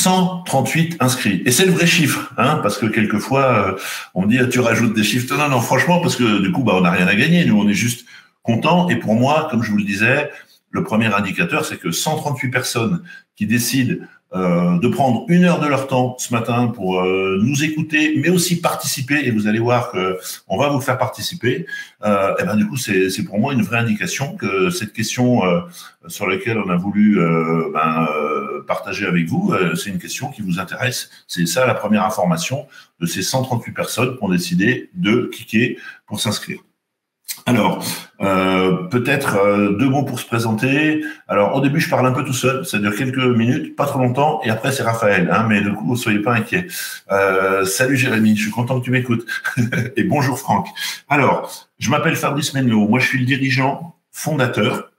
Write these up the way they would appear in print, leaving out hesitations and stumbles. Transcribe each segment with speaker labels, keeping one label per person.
Speaker 1: 138 inscrits. Et c'est le vrai chiffre, hein, parce que quelquefois, on me dit, tu rajoutes des chiffres. Non, non, franchement, parce que du coup, on n'a rien à gagner. Nous, on est juste contents. Et pour moi, comme je vous le disais, le premier indicateur, c'est que 138 personnes qui décident de prendre 1 heure de leur temps ce matin pour nous écouter, mais aussi participer. Et vous allez voir que on va vous faire participer. Et ben du coup, c'est pour moi une vraie indication que cette question sur laquelle on a voulu partager avec vous, c'est une question qui vous intéresse. C'est ça la première information de ces 138 personnes qui ont décidé de cliquer pour s'inscrire. Alors, peut-être 2 mots pour se présenter. Alors, au début, je parle un peu tout seul, ça dure quelques minutes, pas trop longtemps, et après, c'est Raphaël, hein, mais du coup, ne soyez pas inquiets. Salut Jérémy, je suis content que tu m'écoutes. Et bonjour Franck. Alors, je m'appelle Fabrice Menlo, moi je suis le dirigeant, fondateur,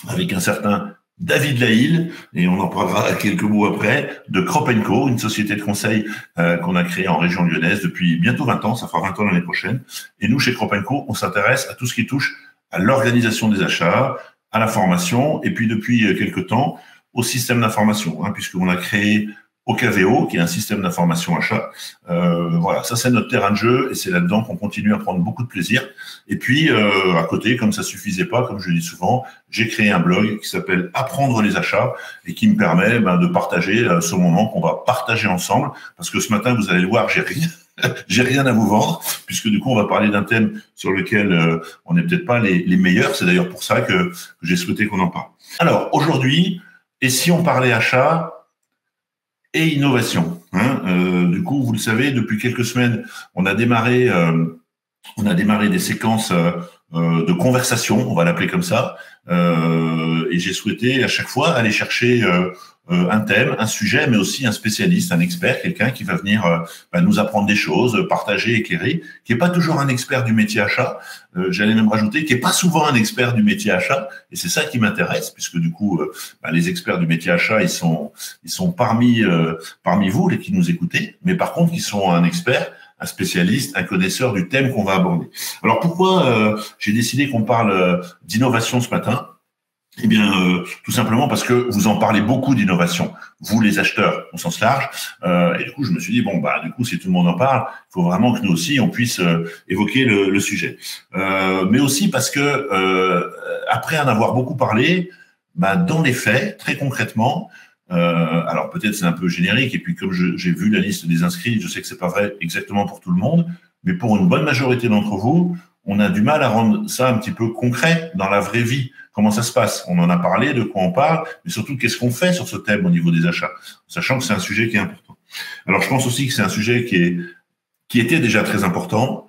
Speaker 1: avec un certain David Lahille, et on en parlera quelques mots après, de Crop & Co, une société de conseil qu'on a créée en région lyonnaise depuis bientôt 20 ans, ça fera 20 ans l'année prochaine. Et nous, chez Crop & Co, on s'intéresse à tout ce qui touche à l'organisation des achats, à la formation, et puis depuis quelques temps, au système d'information, hein, puisqu'on a créé OKVO, qui est un système d'information achat. Voilà, ça c'est notre terrain de jeu, et c'est là-dedans qu'on continue à prendre beaucoup de plaisir. Et puis, à côté, comme ça suffisait pas, comme je le dis souvent, j'ai créé un blog qui s'appelle Apprendre les achats et qui me permet de partager ce moment qu'on va partager ensemble. Parce que ce matin, vous allez le voir, j'ai rien à vous vendre, puisque du coup, on va parler d'un thème sur lequel on n'est peut-être pas les meilleurs. C'est d'ailleurs pour ça que j'ai souhaité qu'on en parle. Alors, aujourd'hui, et si on parlait achat et innovation, hein, du coup, vous le savez, depuis quelques semaines, on a démarré des séquences de conversation, on va l'appeler comme ça, et j'ai souhaité à chaque fois aller chercher un thème, un sujet, mais aussi un spécialiste, un expert, quelqu'un qui va venir nous apprendre des choses, partager, éclairer, qui est pas toujours un expert du métier achat, j'allais même rajouter, qui est pas souvent un expert du métier achat, et c'est ça qui m'intéresse, puisque du coup, les experts du métier achat, ils sont parmi vous, les qui nous écoutez, mais par contre, ils sont un expert, un spécialiste, un connaisseur du thème qu'on va aborder. Alors pourquoi j'ai décidé qu'on parle d'innovation ce matin ? Eh bien, tout simplement parce que vous en parlez beaucoup d'innovation, vous les acheteurs au sens large, et du coup je me suis dit du coup si tout le monde en parle, il faut vraiment que nous aussi on puisse évoquer le sujet. Mais aussi parce que après en avoir beaucoup parlé, dans les faits, très concrètement, alors peut-être c'est un peu générique, et puis comme j'ai vu la liste des inscrits, je sais que c'est pas vrai exactement pour tout le monde, mais pour une bonne majorité d'entre vous, on a du mal à rendre ça un petit peu concret dans la vraie vie. Comment ça se passe? On en a parlé, de quoi on parle, mais surtout qu'est-ce qu'on fait sur ce thème au niveau des achats, sachant que c'est un sujet qui est important. Alors je pense aussi que c'est un sujet qui était déjà très important,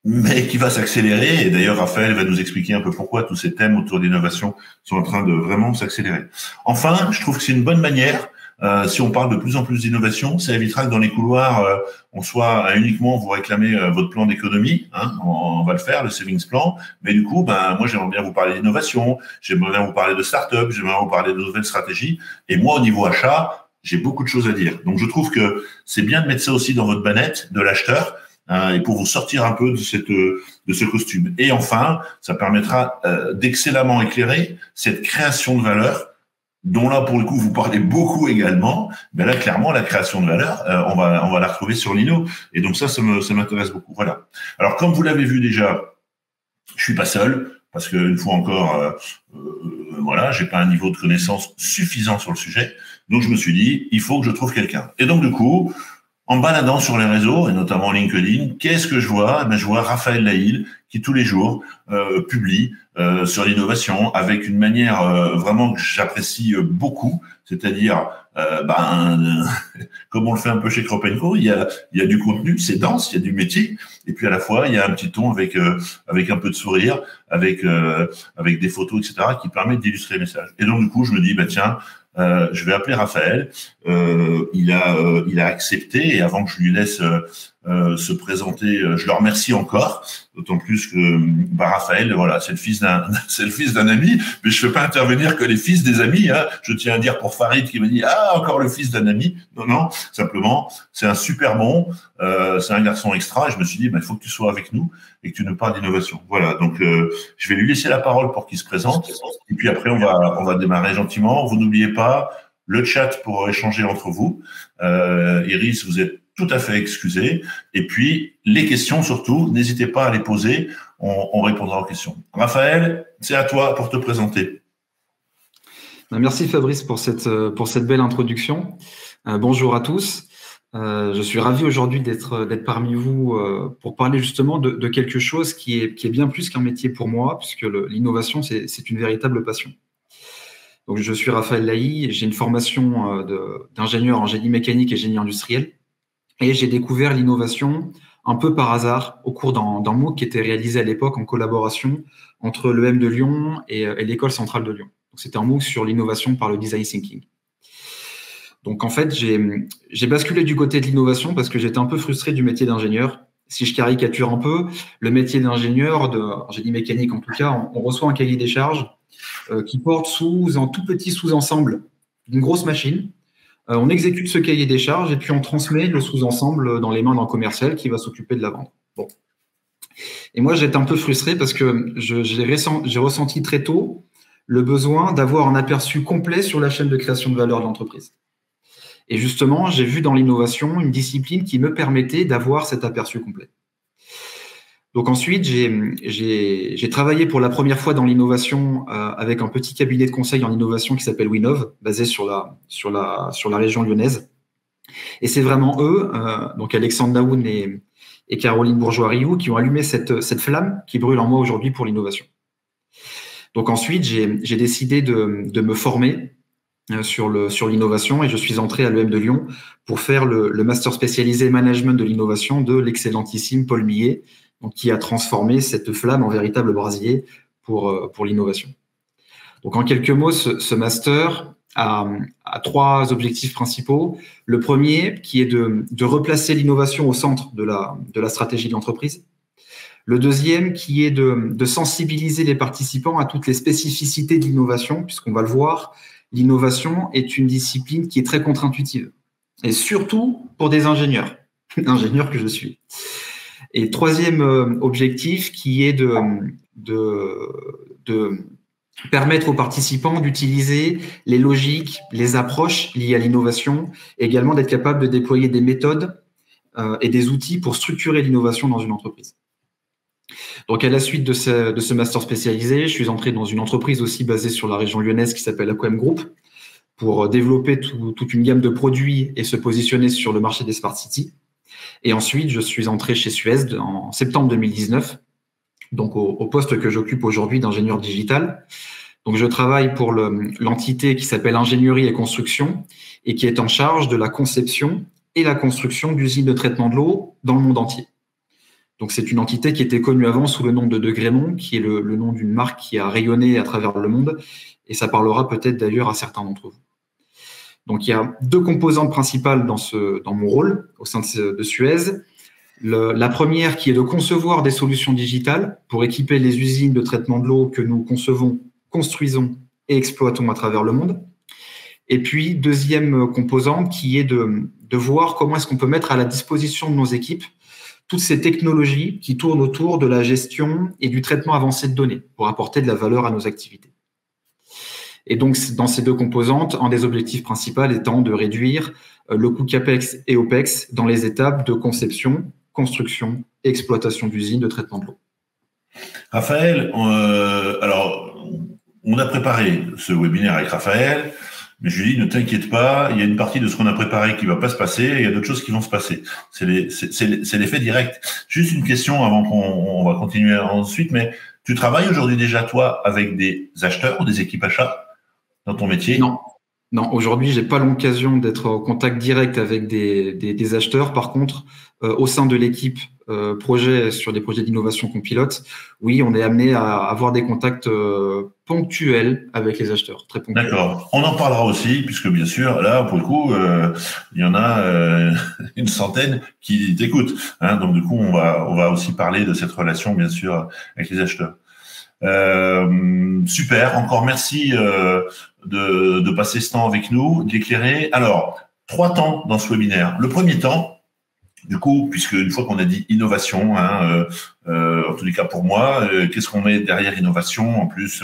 Speaker 1: mais qui va s'accélérer. Et d'ailleurs, Raphaël va nous expliquer un peu pourquoi tous ces thèmes autour d'innovation sont en train de vraiment s'accélérer. Enfin, je trouve que c'est une bonne manière. Si on parle de plus en plus d'innovation, ça évitera que dans les couloirs, on soit à uniquement vous réclamer votre plan d'économie. Hein, on va le faire, le savings plan. Mais du coup, moi, j'aimerais bien vous parler d'innovation, j'aimerais bien vous parler de start-up, j'aimerais bien vous parler de nouvelles stratégies. Et moi, au niveau achat, j'ai beaucoup de choses à dire. Donc, je trouve que c'est bien de mettre ça aussi dans votre banette de l'acheteur, et pour vous sortir un peu de ce costume. Et enfin, ça permettra d'excellemment éclairer cette création de valeur, dont là, pour le coup, vous parlez beaucoup également. Mais là, clairement, la création de valeur, on va la retrouver sur l'INO. Et donc ça m'intéresse beaucoup. Voilà. Alors, comme vous l'avez vu déjà, je suis pas seul, parce que une fois encore, j'ai pas un niveau de connaissance suffisant sur le sujet. Donc, je me suis dit, il faut que je trouve quelqu'un. Et donc, du coup, en baladant sur les réseaux, et notamment LinkedIn, qu'est-ce que je vois? Je vois Raphaël Lahille qui tous les jours publie sur l'innovation avec une manière vraiment que j'apprécie beaucoup, c'est-à-dire comme on le fait un peu chez Crop & Co, il y a du contenu, c'est dense, il y a du métier, et puis à la fois il y a un petit ton avec un peu de sourire, avec des photos, etc., qui permettent d'illustrer le message. Et donc du coup je me dis je vais appeler Raphaël. Il a accepté, et avant que je lui laisse se présenter, je le remercie encore, d'autant plus que Raphaël, voilà, c'est le fils d'un ami, mais je fais pas intervenir que les fils des amis. Hein. Je tiens à dire pour Farid qui me dit encore le fils d'un ami. Non, simplement c'est un super bon, c'est un garçon extra, et je me suis dit il faut que tu sois avec nous et que tu nous parles d'innovation. Voilà, donc je vais lui laisser la parole pour qu'il se présente, et puis après on va démarrer gentiment. Vous n'oubliez pas le chat pour échanger entre vous. Iris, vous êtes tout à fait excusé. Et puis, les questions surtout, n'hésitez pas à les poser. On répondra aux questions. Raphaël, c'est à toi pour te présenter.
Speaker 2: Merci Fabrice pour cette belle introduction. Bonjour à tous. Je suis ravi aujourd'hui d'être parmi vous pour parler justement de quelque chose qui est bien plus qu'un métier pour moi, puisque l'innovation, c'est une véritable passion. Donc, je suis Raphaël Laï, j'ai une formation d'ingénieur en génie mécanique et génie industriel, et j'ai découvert l'innovation un peu par hasard au cours d'un MOOC qui était réalisé à l'époque en collaboration entre l'EM de Lyon et l'École centrale de Lyon. C'était un MOOC sur l'innovation par le design thinking. Donc, en fait, j'ai basculé du côté de l'innovation parce que j'étais un peu frustré du métier d'ingénieur. Si je caricature un peu, le métier d'ingénieur, en génie mécanique en tout cas, on reçoit un cahier des charges qui porte sous un tout petit sous-ensemble d'une grosse machine. On exécute ce cahier des charges et puis on transmet le sous-ensemble dans les mains d'un commercial qui va s'occuper de la vente. Bon. Et moi, j'étais un peu frustré parce que j'ai ressenti très tôt le besoin d'avoir un aperçu complet sur la chaîne de création de valeur de l'entreprise. Et justement, j'ai vu dans l'innovation une discipline qui me permettait d'avoir cet aperçu complet. Donc ensuite, j'ai travaillé pour la première fois dans l'innovation avec un petit cabinet de conseil en innovation qui s'appelle Winov, basé sur la région lyonnaise. Et c'est vraiment eux, donc Alexandre Naoun et Caroline Bourgeois-Rioux, qui ont allumé cette flamme qui brûle en moi aujourd'hui pour l'innovation. Donc ensuite, j'ai décidé de me former sur l'innovation et je suis entré à l'EM de Lyon pour faire le master spécialisé management de l'innovation de l'excellentissime Paul Millet, donc qui a transformé cette flamme en véritable brasier pour l'innovation. Donc en quelques mots, ce master a 3 objectifs principaux. Le premier, qui est de replacer l'innovation au centre de la stratégie de l'entreprise. Le deuxième, qui est de sensibiliser les participants à toutes les spécificités de l'innovation, puisqu'on va le voir, l'innovation est une discipline qui est très contre-intuitive, et surtout pour des ingénieurs, ingénieur que je suis. Et troisième objectif, qui est de permettre aux participants d'utiliser les logiques, les approches liées à l'innovation, et également d'être capable de déployer des méthodes et des outils pour structurer l'innovation dans une entreprise. Donc, à la suite de ce master spécialisé, je suis entré dans une entreprise aussi basée sur la région lyonnaise qui s'appelle Aquem Group pour développer toute une gamme de produits et se positionner sur le marché des Smart Cities. Et ensuite, je suis entré chez Suez en septembre 2019, donc au poste que j'occupe aujourd'hui d'ingénieur digital. Donc, je travaille pour l'entité qui s'appelle Ingénierie et Construction et qui est en charge de la conception et la construction d'usines de traitement de l'eau dans le monde entier. Donc, c'est une entité qui était connue avant sous le nom de Grémont, qui est le nom d'une marque qui a rayonné à travers le monde. Et ça parlera peut-être d'ailleurs à certains d'entre vous. Donc, il y a 2 composantes principales dans mon rôle au sein de Suez. La première qui est de concevoir des solutions digitales pour équiper les usines de traitement de l'eau que nous concevons, construisons et exploitons à travers le monde. Et puis, deuxième composante qui est de voir comment est-ce qu'on peut mettre à la disposition de nos équipes toutes ces technologies qui tournent autour de la gestion et du traitement avancé de données pour apporter de la valeur à nos activités. Et donc, dans ces 2 composantes, un des objectifs principaux étant de réduire le coût CAPEX et OPEX dans les étapes de conception, construction et exploitation d'usines de traitement de l'eau.
Speaker 1: Raphaël, alors, on a préparé ce webinaire avec Raphaël. Mais je lui dis, ne t'inquiète pas, il y a une partie de ce qu'on a préparé qui va pas se passer, et il y a d'autres choses qui vont se passer. C'est l'effet direct. Juste une question avant qu'on va continuer ensuite, mais tu travailles aujourd'hui déjà, toi, avec des acheteurs ou des équipes achats dans ton métier?
Speaker 2: Non, aujourd'hui, j'ai pas l'occasion d'être en contact direct avec des acheteurs. Par contre, au sein de l'équipe projet sur des projets d'innovation qu'on pilote, oui, on est amené à avoir des contacts ponctuels avec les acheteurs, très ponctuels.
Speaker 1: D'accord. On en parlera aussi, puisque bien sûr, là, pour le coup, il y en a une centaine qui t'écoutent. Hein, donc du coup, on va aussi parler de cette relation, bien sûr, avec les acheteurs. Super. Encore merci de passer ce temps avec nous, d'éclairer. Alors, 3 temps dans ce webinaire. Le premier temps, du coup, puisque une fois qu'on a dit innovation, en tous les cas pour moi, qu'est-ce qu'on met derrière innovation? En plus,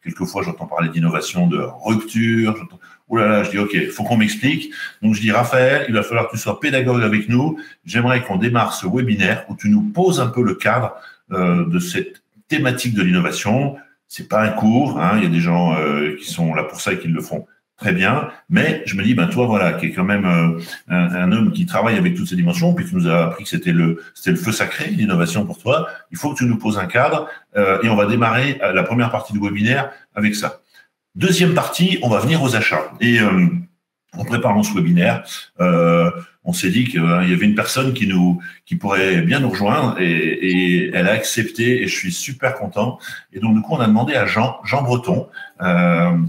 Speaker 1: quelquefois, j'entends parler d'innovation de rupture. Oh là là, je dis, OK, il faut qu'on m'explique. Donc, je dis, Raphaël, il va falloir que tu sois pédagogue avec nous. J'aimerais qu'on démarre ce webinaire où tu nous poses un peu le cadre de cette thématique de l'innovation. C'est pas un cours, hein, il y a des gens qui sont là pour ça et qui le font très bien, mais je me dis, ben toi, voilà, qui est quand même un homme qui travaille avec toutes ces dimensions, puis tu nous as appris que c'était le feu sacré, l'innovation pour toi, il faut que tu nous poses un cadre, et on va démarrer la première partie du webinaire avec ça. Deuxième partie, on va venir aux achats. Et en préparant ce webinaire, on s'est dit qu'il y avait une personne qui pourrait bien nous rejoindre et elle a accepté et je suis super content. Et donc, du coup, on a demandé à Jean Breton,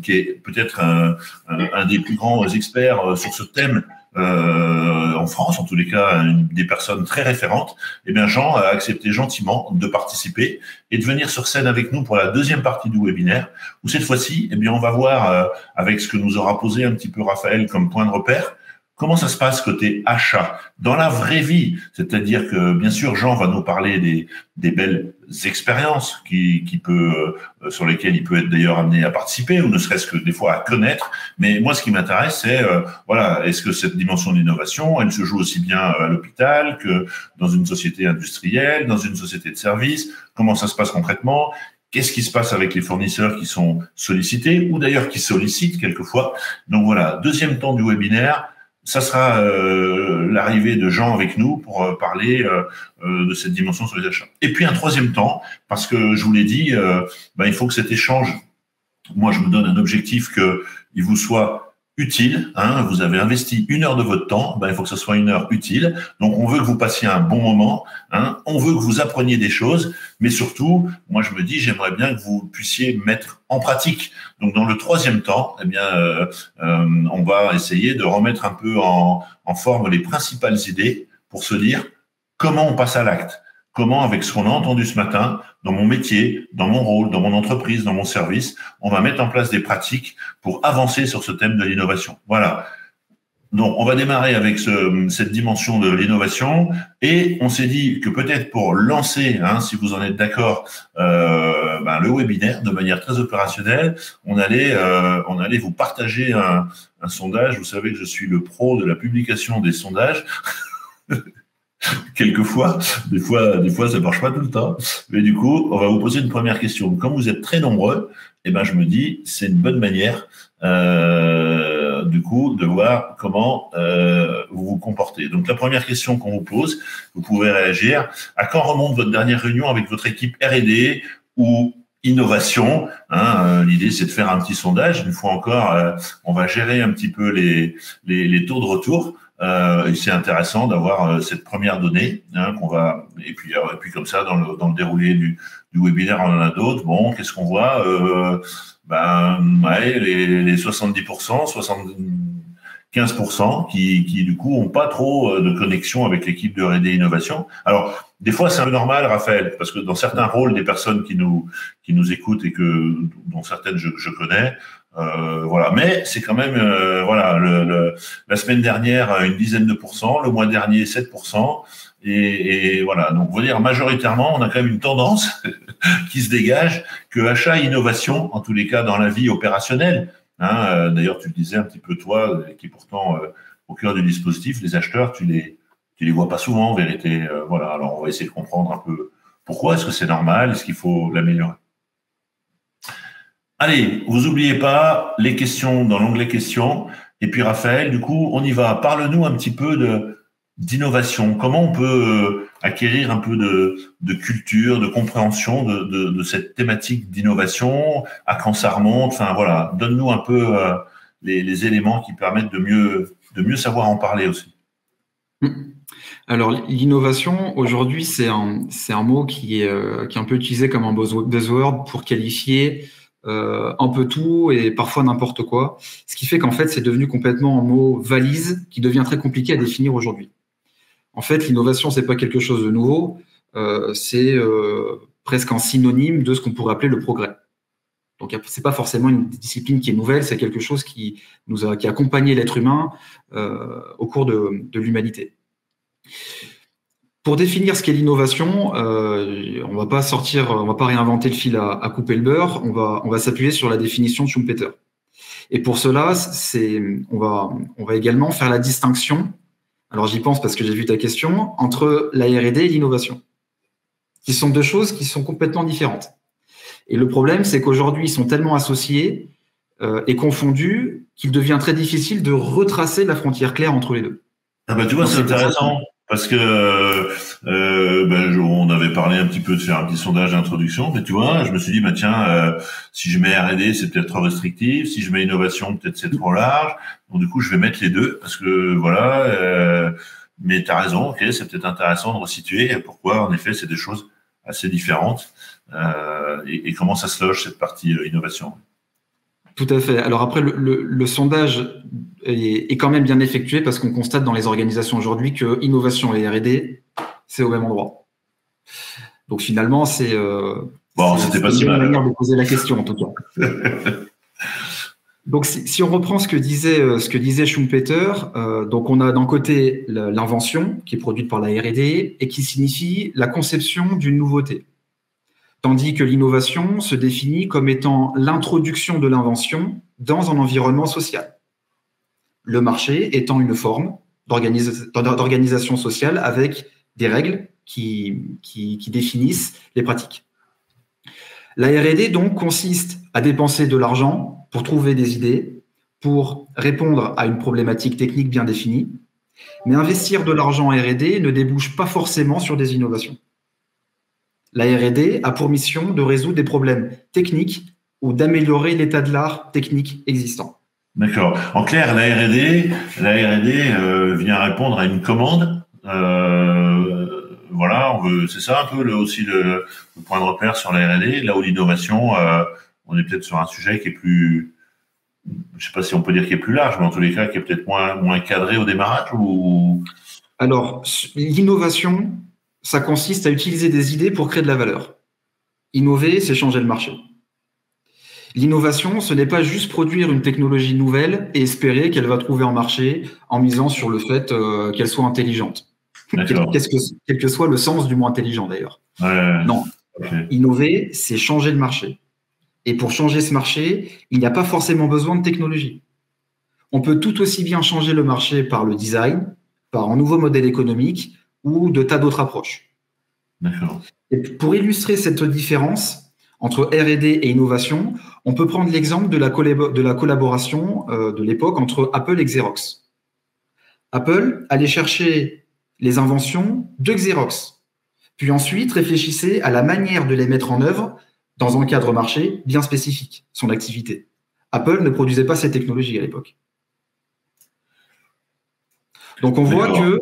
Speaker 1: qui est peut-être un des plus grands experts sur ce thème en France, en tous les cas, une des personnes très référentes. Eh bien, Jean a accepté gentiment de participer et de venir sur scène avec nous pour la deuxième partie du webinaire, où cette fois-ci, eh bien, on va voir avec ce que nous aura posé un petit peu Raphaël comme point de repère, comment ça se passe côté achat dans la vraie vie. C'est-à-dire que, bien sûr, Jean va nous parler des belles expériences sur lesquelles il peut être d'ailleurs amené à participer, ou ne serait-ce que des fois à connaître. Mais moi, ce qui m'intéresse, c'est, voilà, est-ce que cette dimension d'innovation, elle se joue aussi bien à l'hôpital que dans une société industrielle, dans une société de services? Comment ça se passe concrètement? Qu'est-ce qui se passe avec les fournisseurs qui sont sollicités, ou d'ailleurs qui sollicitent quelquefois? Donc voilà, deuxième temps du webinaire. Ça sera l'arrivée de Jean avec nous pour parler de cette dimension sur les achats. Et puis un troisième temps, parce que je vous l'ai dit, il faut que cet échange, moi je me donne un objectif qu'il vous soit utile. Hein, vous avez investi 1 heure de votre temps, il faut que ce soit 1 heure utile. Donc on veut que vous passiez un bon moment, hein, on veut que vous appreniez des choses, mais surtout, moi je me dis, j'aimerais bien que vous puissiez mettre en pratique. Donc dans le troisième temps, eh bien, on va essayer de remettre un peu en forme les principales idées pour se dire comment on passe à l'acte. Comment, avec ce qu'on a entendu ce matin, dans mon métier, dans mon rôle, dans mon entreprise, dans mon service, on va mettre en place des pratiques pour avancer sur ce thème de l'innovation. Voilà. Donc, on va démarrer avec cette dimension de l'innovation et on s'est dit que peut-être pour lancer, hein, si vous en êtes d'accord, le webinaire de manière très opérationnelle, on allait vous partager un sondage. Vous savez que je suis le pro de la publication des sondages. Quelquefois, des fois, ça marche pas tout le temps. Mais du coup, on va vous poser une première question. Comme vous êtes très nombreux, je me dis, c'est une bonne manière, du coup, de voir comment vous vous comportez. Donc, la première question qu'on vous pose, vous pouvez réagir. À quand remonte votre dernière réunion avec votre équipe R&D ou innovation, hein, l'idée, c'est de faire un petit sondage. Une fois encore, on va gérer un petit peu les taux de retour. Et c'est intéressant d'avoir cette première donnée, hein, et puis comme ça dans le déroulé du webinaire, on en a d'autres. Bon, qu'est-ce qu'on voit? Les 70%, 75% qui du coup ont pas trop de connexion avec l'équipe de R&D Innovation. Alors des fois c'est un peu normal, Raphaël, parce que dans certains rôles des personnes qui nous écoutent et dont certaines je connais. Voilà, mais c'est quand même la semaine dernière une dizaine de pourcents, le mois dernier 7%, et voilà. Donc, on va dire majoritairement, on a quand même une tendance qui se dégage que achat et innovation, en tous les cas dans la vie opérationnelle. Hein, d'ailleurs, tu le disais un petit peu toi, qui est pourtant au cœur du dispositif, les acheteurs, tu les vois pas souvent en vérité. Voilà. Alors, on va essayer de comprendre un peu pourquoi. Est-ce que c'est normal? Est-ce qu'il faut l'améliorer? Allez, vous oubliez pas les questions dans l'onglet questions. Et puis Raphaël, du coup, on y va. Parle-nous un petit peu d'innovation. Comment on peut acquérir un peu de culture, de compréhension de cette thématique d'innovation? À quand ça remonte? Enfin voilà, donne-nous un peu les éléments qui permettent de mieux savoir en parler aussi.
Speaker 2: Alors, l'innovation, aujourd'hui, c'est un mot qui est un peu utilisé comme un buzzword pour qualifier un peu tout et parfois n'importe quoi. Ce qui fait qu'en fait, c'est devenu complètement un mot valise qui devient très compliqué à définir aujourd'hui. En fait, l'innovation, c'est pas quelque chose de nouveau, c'est presque un synonyme de ce qu'on pourrait appeler le progrès. Donc, c'est pas forcément une discipline qui est nouvelle, c'est quelque chose qui a accompagné l'être humain au cours de l'humanité. Pour définir ce qu'est l'innovation, on va pas réinventer le fil à couper le beurre, on va s'appuyer sur la définition de Schumpeter. Et pour cela, on va également faire la distinction, alors j'y pense parce que j'ai vu ta question, entre la R&D et l'innovation, qui sont deux choses qui sont complètement différentes. Et le problème, c'est qu'aujourd'hui, ils sont tellement associés et confondus qu'il devient très difficile de retracer la frontière claire entre les deux.
Speaker 1: Ah bah tu vois, c'est intéressant parce que on avait parlé un petit peu de faire un petit sondage d'introduction, mais tu vois, je me suis dit bah tiens, si je mets R&D, c'est peut-être trop restrictif, si je mets innovation, peut-être c'est trop large. Donc du coup, je vais mettre les deux parce que voilà. Mais tu as raison, ok, c'est peut-être intéressant de resituer pourquoi en effet c'est des choses assez différentes et comment ça se loge cette partie innovation.
Speaker 2: Tout à fait. Alors après, le sondage est quand même bien effectué parce qu'on constate dans les organisations aujourd'hui que innovation et R&D, c'est au même endroit. Donc finalement, c'était
Speaker 1: pas si mal.
Speaker 2: Manière de poser la question en tout cas. Donc si on reprend ce que disait Schumpeter, donc on a d'un côté l'invention qui est produite par la R&D et qui signifie la conception d'une nouveauté. Tandis que l'innovation se définit comme étant l'introduction de l'invention dans un environnement social. Le marché étant une forme d'organisation sociale avec des règles qui définissent les pratiques. La R&D, donc, consiste à dépenser de l'argent pour trouver des idées, pour répondre à une problématique technique bien définie, mais investir de l'argent en R&D ne débouche pas forcément sur des innovations. La R&D a pour mission de résoudre des problèmes techniques ou d'améliorer l'état de l'art technique existant.
Speaker 1: D'accord. En clair, la R&D vient répondre à une commande. Voilà, c'est ça un peu aussi le point de repère sur la R&D. Là où l'innovation, on est peut-être sur un sujet qui est plus, je sais pas si on peut dire qui est plus large, mais en tous les cas qui est peut-être moins cadré au démarrage ou.
Speaker 2: Alors, l'innovation, ça consiste à utiliser des idées pour créer de la valeur. Innover, c'est changer le marché. L'innovation, ce n'est pas juste produire une technologie nouvelle et espérer qu'elle va trouver un marché en misant sur le fait qu'elle soit intelligente. Quel que soit le sens du mot intelligent d'ailleurs. Non. Okay. Innover, c'est changer le marché. Et pour changer ce marché, il n'y a pas forcément besoin de technologie. On peut tout aussi bien changer le marché par le design, par un nouveau modèle économique ou de tas d'autres approches.
Speaker 1: D'accord.
Speaker 2: Et pour illustrer cette différence entre R&D et innovation, on peut prendre l'exemple de la collaboration de l'époque entre Apple et Xerox. Apple allait chercher les inventions de Xerox, puis ensuite réfléchissait à la manière de les mettre en œuvre dans un cadre marché bien spécifique, son activité. Apple ne produisait pas ces technologies à l'époque. Donc on voit que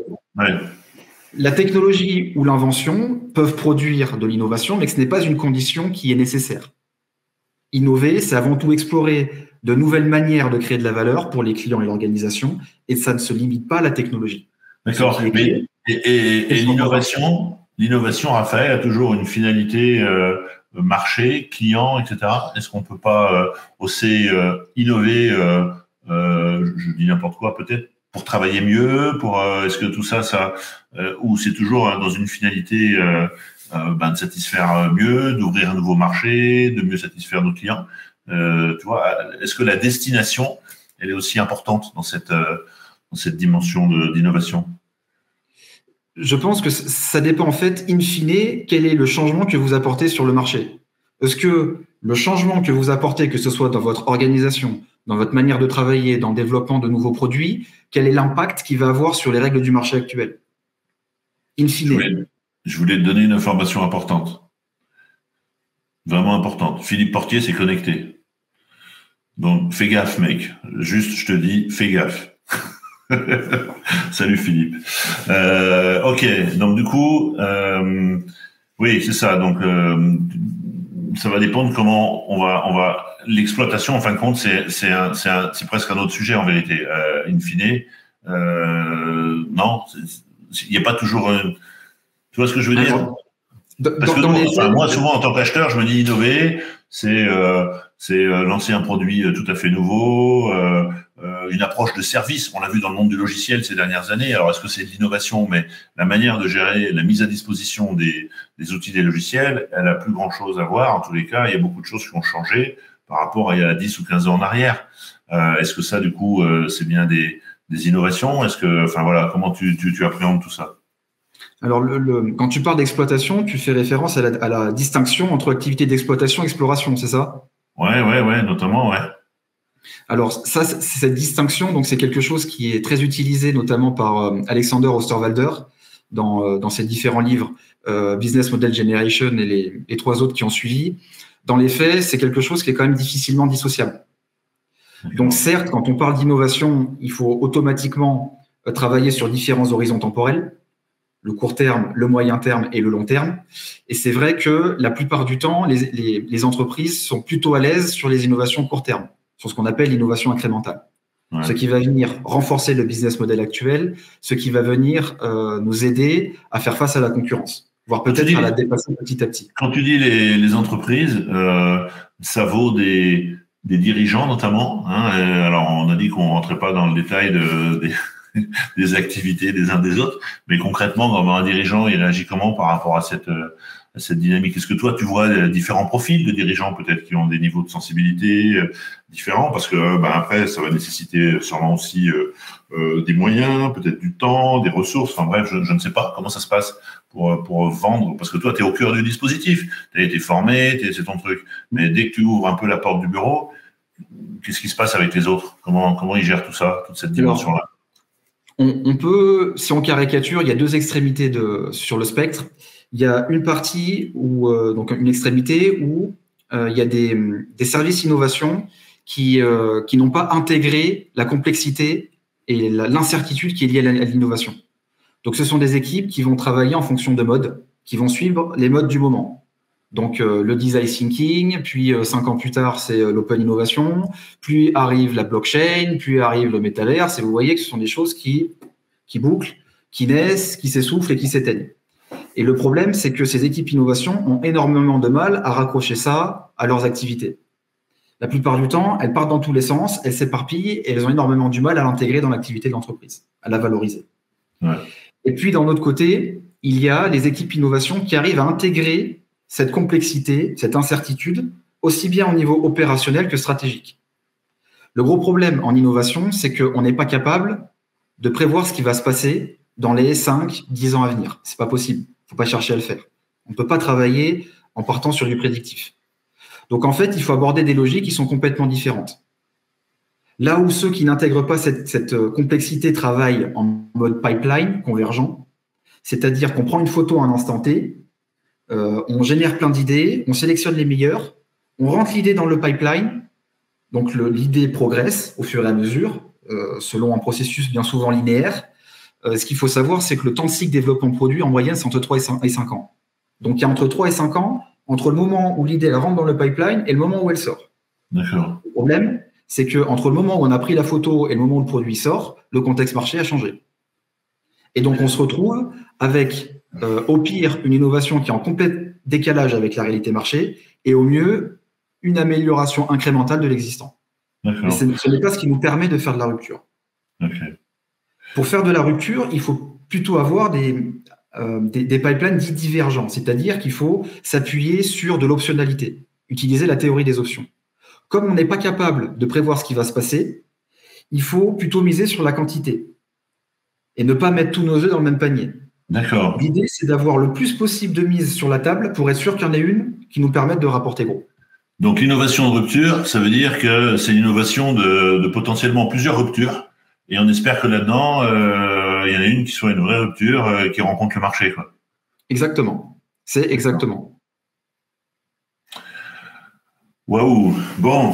Speaker 2: la technologie ou l'invention peuvent produire de l'innovation, mais que ce n'est pas une condition qui est nécessaire. Innover, c'est avant tout explorer de nouvelles manières de créer de la valeur pour les clients et l'organisation, et ça ne se limite pas à la technologie.
Speaker 1: D'accord. Et l'innovation, Raphaël, a toujours une finalité marché, client, etc. Est-ce qu'on ne peut pas aussi innover, je dis n'importe quoi peut-être, pour travailler mieux, est-ce que tout ça ou c'est toujours dans une finalité de satisfaire mieux, d'ouvrir un nouveau marché, de mieux satisfaire nos clients. Tu vois, est-ce que la destination, elle est aussi importante dans cette dimension d'innovation?
Speaker 2: Je pense que ça dépend en fait, in fine, quel est le changement que vous apportez sur le marché. Est-ce que le changement que vous apportez, que ce soit dans votre organisation, dans votre manière de travailler, dans le développement de nouveaux produits, quel est l'impact qu'il va avoir sur les règles du marché actuel? In fine.
Speaker 1: Je voulais te donner une information importante. Vraiment importante. Philippe Portier s'est connecté. Donc, fais gaffe, mec. Juste, je te dis, fais gaffe. Salut, Philippe. Ok. Donc, du coup, oui, c'est ça. Donc, ça va dépendre comment on va l'exploitation, en fin de compte, c'est presque un autre sujet, en vérité. In fine, non, il n'y a pas toujours tu vois ce que je veux dire? Parce que moi, souvent, en tant qu'acheteur, je me dis innover, c'est lancer un produit tout à fait nouveau, une approche de service. On l'a vu dans le monde du logiciel ces dernières années. Alors, est-ce que c'est de l'innovation? Mais la manière de gérer la mise à disposition des outils des logiciels, elle a plus grand-chose à voir. En tous les cas, il y a beaucoup de choses qui ont changé. par rapport à il y a 10 ou 15 ans en arrière. Est-ce que ça, du coup, c'est bien des innovations? Est-ce que, enfin voilà, comment tu appréhendes tout ça?
Speaker 2: Alors, quand tu parles d'exploitation, tu fais référence à la distinction entre activité d'exploitation et exploration, c'est ça?
Speaker 1: Ouais, notamment, ouais.
Speaker 2: Alors, ça, cette distinction, donc c'est quelque chose qui est très utilisé notamment par Alexander Osterwalder dans ses différents livres Business Model Generation et les trois autres qui ont suivi. Dans les faits, c'est quelque chose qui est quand même difficilement dissociable. Donc, certes, quand on parle d'innovation, il faut automatiquement travailler sur différents horizons temporels, le court terme, le moyen terme et le long terme. Et c'est vrai que la plupart du temps, les entreprises sont plutôt à l'aise sur les innovations court terme, sur ce qu'on appelle l'innovation incrémentale. Ouais. Ce qui va venir renforcer le business model actuel, ce qui va venir nous aider à faire face à la concurrence, voire peut-être à la dépasser petit à petit.
Speaker 1: Quand tu dis les entreprises, ça vaut des dirigeants notamment. Hein, alors, on a dit qu'on ne rentrait pas dans le détail des activités des uns des autres, mais concrètement, un dirigeant, il réagit comment par rapport à cette dynamique? Est-ce que toi, tu vois différents profils de dirigeants peut-être qui ont des niveaux de sensibilité différents? Parce que après, ça va nécessiter sûrement aussi des moyens, peut-être du temps, des ressources. Enfin bref, je ne sais pas comment ça se passe pour vendre. Parce que toi, tu es au cœur du dispositif. Tu as été formé, c'est ton truc. Mais dès que tu ouvres un peu la porte du bureau, qu'est-ce qui se passe avec les autres? Comment ils gèrent tout ça, toute cette dimension-là?
Speaker 2: On peut, si on caricature, il y a deux extrémités sur le spectre. Il y a une partie où, donc une extrémité où il y a des services innovation qui n'ont pas intégré la complexité et l'incertitude qui est liée à l'innovation. Donc, ce sont des équipes qui vont travailler en fonction de modes, qui vont suivre les modes du moment. Donc, le design thinking, puis 5 ans plus tard, c'est l'open innovation, puis arrive la blockchain, puis arrive le métaverse, et vous voyez que ce sont des choses qui bouclent, qui naissent, qui s'essoufflent et qui s'éteignent. Et le problème, c'est que ces équipes innovation ont énormément de mal à raccrocher ça à leurs activités. La plupart du temps, elles partent dans tous les sens, elles s'éparpillent et elles ont énormément du mal à l'intégrer dans l'activité de l'entreprise, à la valoriser. Ouais. Et puis, d'un autre côté, il y a les équipes innovation qui arrivent à intégrer cette complexité, cette incertitude, aussi bien au niveau opérationnel que stratégique. Le gros problème en innovation, c'est qu'on n'est pas capable de prévoir ce qui va se passer dans les 5, 10 ans à venir. C'est pas possible. Il ne faut pas chercher à le faire. On ne peut pas travailler en partant sur du prédictif. Donc, en fait, il faut aborder des logiques qui sont complètement différentes. Là où ceux qui n'intègrent pas cette complexité travaillent en mode pipeline, convergent, c'est-à-dire qu'on prend une photo à un instant T, on génère plein d'idées, on sélectionne les meilleures, on rentre l'idée dans le pipeline, donc l'idée progresse au fur et à mesure, selon un processus bien souvent linéaire. Ce qu'il faut savoir, c'est que le temps de cycle développement de produit, en moyenne, c'est entre 3 et 5 ans. Donc, il y a entre 3 et 5 ans entre le moment où l'idée rentre dans le pipeline et le moment où elle sort.
Speaker 1: D'accord.
Speaker 2: Le problème, c'est qu'entre le moment où on a pris la photo et le moment où le produit sort, le contexte marché a changé. Et donc, on se retrouve avec, au pire, une innovation qui est en complet décalage avec la réalité marché et au mieux, une amélioration incrémentale de l'existant. Mais ce n'est pas ce qui nous permet de faire de la rupture.
Speaker 1: Okay.
Speaker 2: Pour faire de la rupture, il faut plutôt avoir des pipelines dits divergents, c'est-à-dire qu'il faut s'appuyer sur de l'optionnalité, utiliser la théorie des options. Comme on n'est pas capable de prévoir ce qui va se passer, il faut plutôt miser sur la quantité et ne pas mettre tous nos œufs dans le même panier.
Speaker 1: D'accord.
Speaker 2: L'idée, c'est d'avoir le plus possible de mise sur la table pour être sûr qu'il y en ait une qui nous permette de rapporter gros.
Speaker 1: Donc, l'innovation de rupture, ça veut dire que c'est l'innovation de potentiellement plusieurs ruptures. Et on espère que là-dedans, il y en a une qui soit une vraie rupture qui rencontre le marché, quoi.
Speaker 2: Exactement. C'est exactement.
Speaker 1: Waouh. Bon.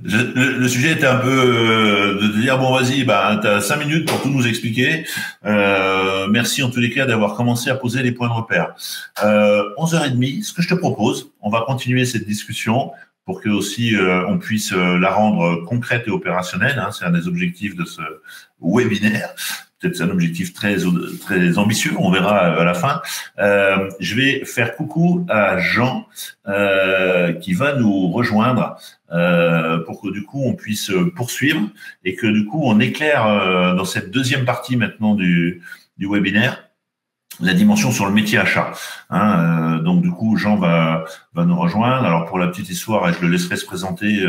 Speaker 1: Le sujet était un peu de dire, bon, vas-y, t'as 5 minutes pour tout nous expliquer. Merci en tous les cas d'avoir commencé à poser les points de repère. 11h30, ce que je te propose, on va continuer cette discussion pour que aussi on puisse la rendre concrète et opérationnelle. Hein, c'est un des objectifs de ce webinaire. Peut-être c'est un objectif très ambitieux, on verra à la fin. Je vais faire coucou à Jean qui va nous rejoindre pour que du coup on puisse poursuivre et que du coup on éclaire dans cette deuxième partie maintenant du webinaire la dimension sur le métier achat. Donc du coup, Jean va nous rejoindre. Alors pour la petite histoire, je le laisserai se présenter.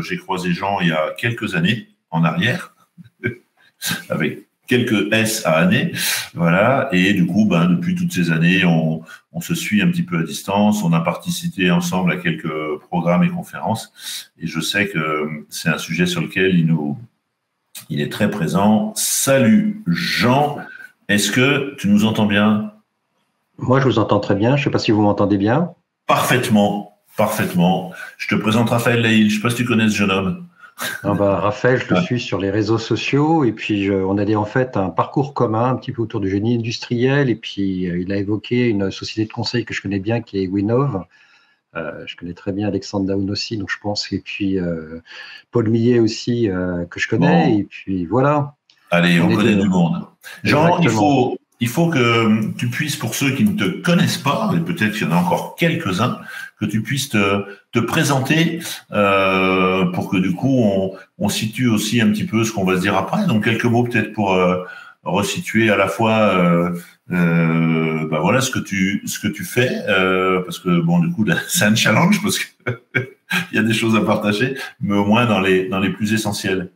Speaker 1: J'ai croisé Jean il y a quelques années en arrière, avec quelques S à années, voilà. Et du coup, depuis toutes ces années, on se suit un petit peu à distance. On a participé ensemble à quelques programmes et conférences. Et je sais que c'est un sujet sur lequel il est très présent. Salut Jean, est-ce que tu nous entends bien?
Speaker 3: Moi, je vous entends très bien. Je ne sais pas si vous m'entendez bien.
Speaker 1: Parfaitement, parfaitement. Je te présente Raphaël Laïl. Je ne sais pas si tu connais ce jeune homme.
Speaker 3: Raphaël, je le suis sur les réseaux sociaux et puis on a en fait un parcours commun un petit peu autour du génie industriel et puis il a évoqué une société de conseil que je connais bien qui est Winov. Je connais très bien Alexandre Daoun aussi, donc je pense, et puis Paul Millet aussi que je connais,
Speaker 1: Bon.
Speaker 3: Et puis voilà.
Speaker 1: Allez, on connaît du monde. Jean,
Speaker 3: Exactement.
Speaker 1: il faut que tu puisses, pour ceux qui ne te connaissent pas, et peut-être qu'il y en a encore quelques-uns, que tu puisses te présenter pour que du coup on situe aussi un petit peu ce qu'on va se dire après. Donc quelques mots peut-être pour resituer à la fois voilà ce que tu fais parce que bon du coup là, c'est un challenge parce que il y a des choses à partager, mais au moins dans les plus essentiels.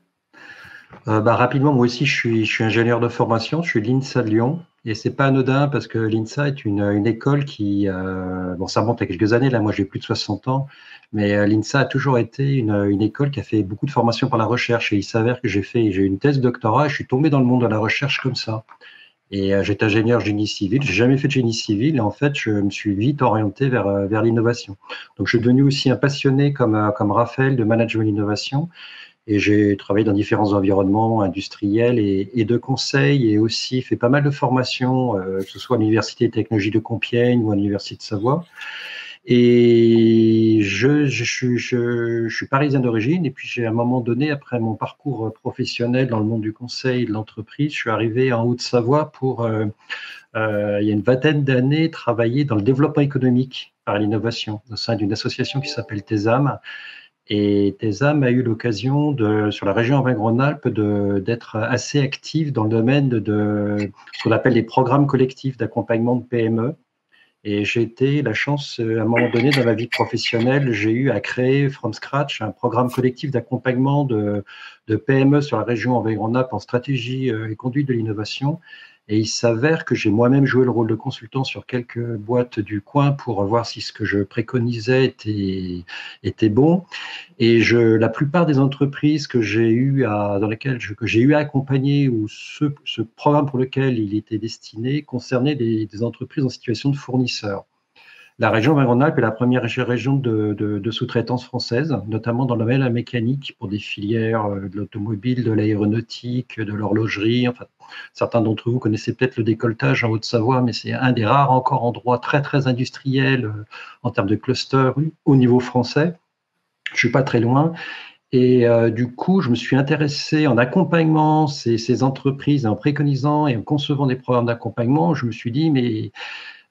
Speaker 3: Rapidement, moi aussi, je suis ingénieur de formation. Je suis l'INSA de Lyon. Et c'est pas anodin parce que l'INSA est une école qui, ça remonte à quelques années. Là, moi, j'ai plus de 60 ans. Mais l'INSA a toujours été une école qui a fait beaucoup de formation par la recherche. Et il s'avère que j'ai eu une thèse de doctorat et je suis tombé dans le monde de la recherche comme ça. Et j'étais ingénieur génie civil. J'ai jamais fait de génie civil. Et en fait, je me suis vite orienté vers l'innovation. Donc, je suis devenu aussi un passionné comme Raphaël de management d'innovation. Et j'ai travaillé dans différents environnements industriels et de conseil et aussi fait pas mal de formations, que ce soit à l'Université de technologie de Compiègne ou à l'Université de Savoie. Et je suis parisien d'origine et puis j'ai à un moment donné, après mon parcours professionnel dans le monde du conseil et de l'entreprise, je suis arrivé en Haute-Savoie pour, il y a une vingtaine d'années, travailler dans le développement économique par l'innovation au sein d'une association qui s'appelle TESAM. Et TESAM a eu l'occasion, sur la région Auvergne-Rhône-Alpes, d'être assez active dans le domaine de ce qu'on appelle les programmes collectifs d'accompagnement de PME. Et j'ai été la chance, à un moment donné dans ma vie professionnelle, j'ai eu à créer from scratch un programme collectif d'accompagnement de PME sur la région Auvergne-Rhône-Alpes en stratégie et conduite de l'innovation. Et il s'avère que j'ai moi-même joué le rôle de consultant sur quelques boîtes du coin pour voir si ce que je préconisais était bon. Et la plupart des entreprises que j'ai eu dans lesquelles que j'ai eu à accompagner ou ce programme pour lequel il était destiné concernait des entreprises en situation de fournisseurs. La région Auvergne-Rhône-Alpes est la première région de sous-traitance française, notamment dans le domaine de la mécanique pour des filières de l'automobile, de l'aéronautique, de l'horlogerie. Enfin, certains d'entre vous connaissez peut-être le décolletage en Haute-Savoie, mais c'est un des rares encore endroits très, très industriels en termes de cluster au niveau français. Je ne suis pas très loin. Et du coup, je me suis intéressé en accompagnement ces entreprises, en préconisant et en concevant des programmes d'accompagnement. Je me suis dit, mais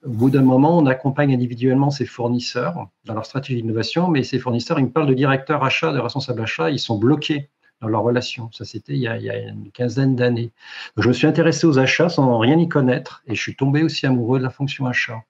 Speaker 3: au bout d'un moment, on accompagne individuellement ces fournisseurs dans leur stratégie d'innovation, mais ces fournisseurs, ils me parlent de directeurs achats, de responsables achats, ils sont bloqués dans leur relation. Ça, c'était il y a une quinzaine d'années. Donc, je me suis intéressé aux achats sans rien y connaître et je suis tombé aussi amoureux de la fonction achat.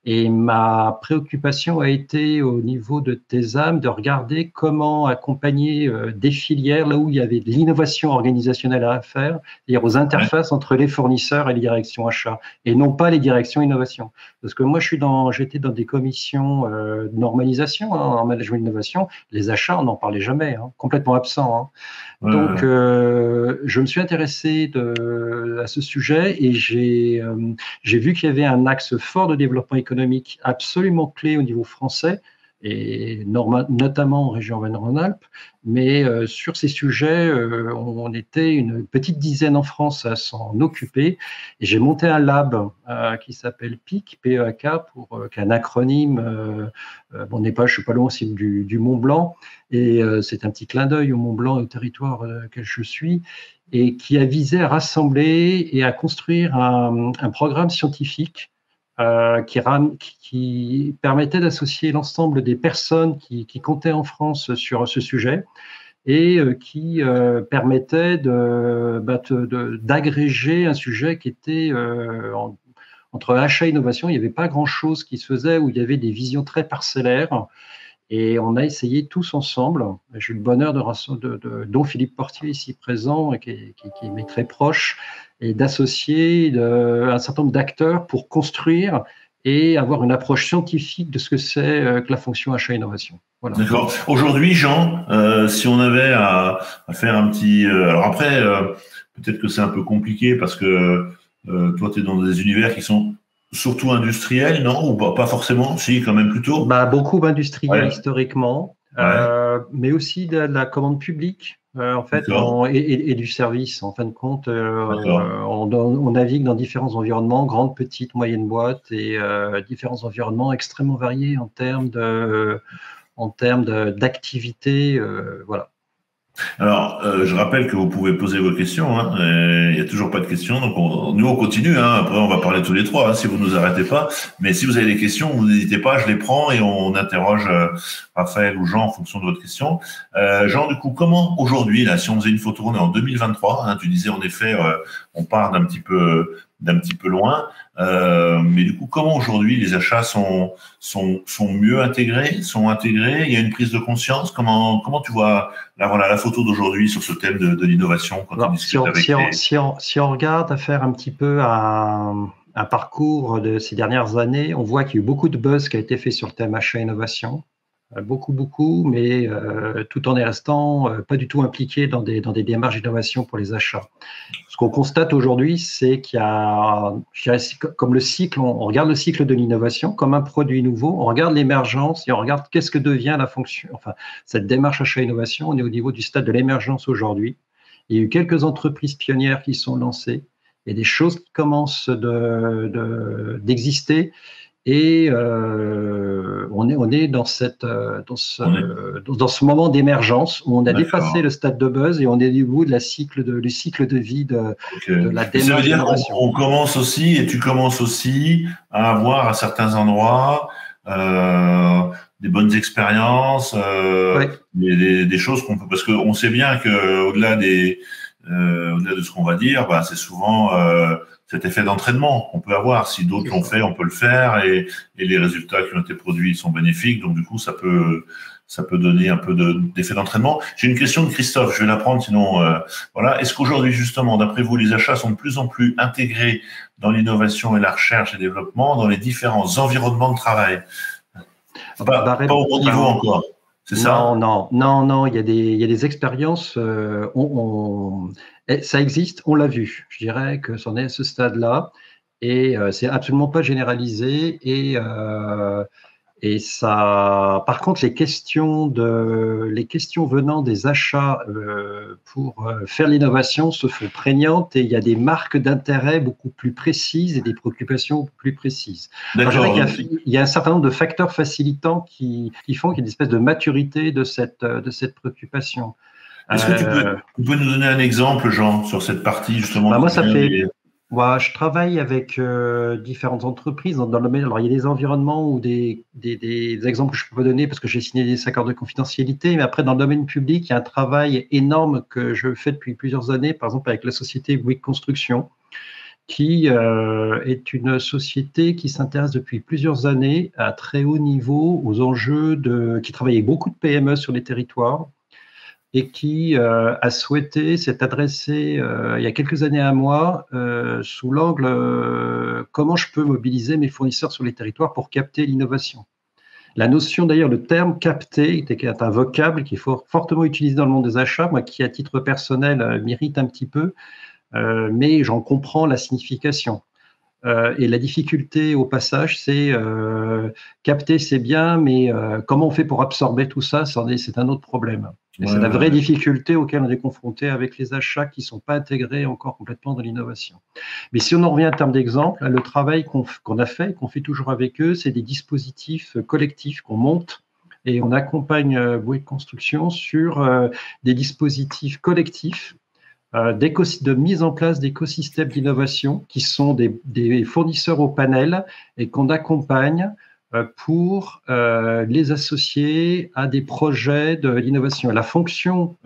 Speaker 3: Et ma préoccupation a été au niveau de TESAM de regarder comment accompagner des filières là où il y avait de l'innovation organisationnelle à faire, c'est-à-dire aux interfaces entre les fournisseurs et les directions achats, et non pas les directions innovation. Parce que moi, j'étais dans des commissions de normalisation en management d'innovation. Les achats, on n'en parlait jamais, complètement absent. Donc, je me suis intéressé à ce sujet et j'ai vu qu'il y avait un axe fort de développement économique absolument clé au niveau français et notamment en région Auvergne-Rhône-Alpes. Mais sur ces sujets, on était une petite dizaine en France à s'en occuper. Et j'ai monté un lab qui s'appelle PEAK, PEAK, qui est un acronyme. Je ne suis pas loin aussi du Mont Blanc. Et c'est un petit clin d'œil au Mont Blanc et au territoire auquel je suis, et qui a visé à rassembler et à construire un programme scientifique qui permettait d'associer l'ensemble des personnes qui comptaient en France sur ce sujet et qui permettait d'agréger un sujet qui était entre achat et innovation, il n'y avait pas grand-chose qui se faisait, où il y avait des visions très parcellaires. Et on a essayé tous ensemble, j'ai eu le bonheur dont Philippe Portier ici présent, qui m'est très proche, et d'associer un certain nombre d'acteurs pour construire et avoir une approche scientifique de ce que c'est que la fonction achat-innovation.
Speaker 1: Voilà. D'accord. Aujourd'hui, Jean, si on avait à faire un petit... alors après, peut-être que c'est un peu compliqué parce que toi, tu es dans des univers qui sont surtout industriels, non? Ou pas forcément? Si, quand même plutôt.
Speaker 3: Beaucoup d'industriels historiquement, mais aussi de la commande publique. En fait, et du service. En fin de compte, on navigue dans différents environnements, grandes, petites, moyennes boîtes, et différents environnements extrêmement variés en termes d'activité. Voilà.
Speaker 1: Alors, je rappelle que vous pouvez poser vos questions. Hein, il n'y a toujours pas de questions, donc nous on continue. Hein, après, on va parler tous les trois hein, si vous nous arrêtez pas. Mais si vous avez des questions, vous n'hésitez pas, je les prends et on interroge Raphaël ou Jean en fonction de votre question. Jean, du coup, comment aujourd'hui, là, si on faisait une photo, on est en 2023. Hein, tu disais en effet, on part d'un petit peu loin. Mais du coup, comment aujourd'hui les achats sont mieux intégrés, il y a une prise de conscience. Comment tu vois la photo d'aujourd'hui sur ce thème de l'innovation quand on discute
Speaker 3: si on regarde à faire un petit peu un parcours de ces dernières années, on voit qu'il y a eu beaucoup de buzz qui a été fait sur le thème achat-innovation. Beaucoup, mais tout en restant pas du tout impliqué dans des démarches d'innovation pour les achats. Ce qu'on constate aujourd'hui, c'est qu'il y a, je dirais, comme le cycle, on regarde le cycle de l'innovation comme un produit nouveau, on regarde l'émergence et on regarde qu'est-ce que devient la fonction, enfin, cette démarche achat-innovation. On est au niveau du stade de l'émergence aujourd'hui. Il y a eu quelques entreprises pionnières qui sont lancées et des choses qui commencent d'exister. Et on est dans ce moment d'émergence où on a dépassé le stade de buzz et on est au bout du cycle de vie de la démarche.
Speaker 1: Ça veut dire qu'on commence aussi, et tu commences aussi à avoir à certains endroits des bonnes expériences, des choses qu'on peut, parce qu'on sait bien que au-delà de ce qu'on va dire, c'est souvent cet effet d'entraînement qu'on peut avoir. Si d'autres l'ont fait, on peut le faire, et les résultats qui ont été produits sont bénéfiques. Donc du coup, ça peut donner un peu d'effet d'entraînement. J'ai une question de Christophe, je vais la prendre, sinon voilà. Est-ce qu'aujourd'hui, justement, d'après vous, les achats sont de plus en plus intégrés dans l'innovation et la recherche et développement dans les différents environnements de travail? Pas au bon niveau encore. C'est ça?
Speaker 3: Non. Il y a des expériences. Ça existe, on l'a vu. Je dirais que c'en est à ce stade-là, et c'est absolument pas généralisé. Et ça, par contre, les questions venant des achats pour faire l'innovation se font prégnantes, et il y a des marques d'intérêt beaucoup plus précises et des préoccupations beaucoup plus précises. Alors, il y a un certain nombre de facteurs facilitants qui font qu'il y a une espèce de maturité de cette préoccupation.
Speaker 1: Est-ce que tu peux nous donner un exemple, Jean, sur cette partie justement?
Speaker 3: Moi, ça fait... je travaille avec différentes entreprises dans le domaine. Alors, il y a des environnements ou des exemples que je peux donner parce que j'ai signé des accords de confidentialité. Mais après, dans le domaine public, il y a un travail énorme que je fais depuis plusieurs années, par exemple avec la société Bouygues Construction, qui est une société qui s'intéresse depuis plusieurs années à très haut niveau aux enjeux qui travaille avec beaucoup de PME sur les territoires, et qui a souhaité s'est adressé il y a quelques années à moi sous l'angle comment je peux mobiliser mes fournisseurs sur les territoires pour capter l'innovation. La notion, d'ailleurs, le terme capter est un vocable qui est fortement utilisé dans le monde des achats, moi qui, à titre personnel, m'irrite un petit peu, mais j'en comprends la signification. Et la difficulté au passage, c'est capter, c'est bien, mais comment on fait pour absorber tout ça, c'est un autre problème. Et c'est la vraie difficulté auquel on est confronté avec les achats qui ne sont pas intégrés encore complètement dans l'innovation. Mais si on en revient en termes d'exemple, le travail qu'on a fait, qu'on fait toujours avec eux, c'est des dispositifs collectifs qu'on monte, et on accompagne Bouygues Construction sur des dispositifs collectifs de mise en place d'écosystèmes d'innovation qui sont des fournisseurs au panel et qu'on accompagne pour les associer à des projets d'innovation. La fonction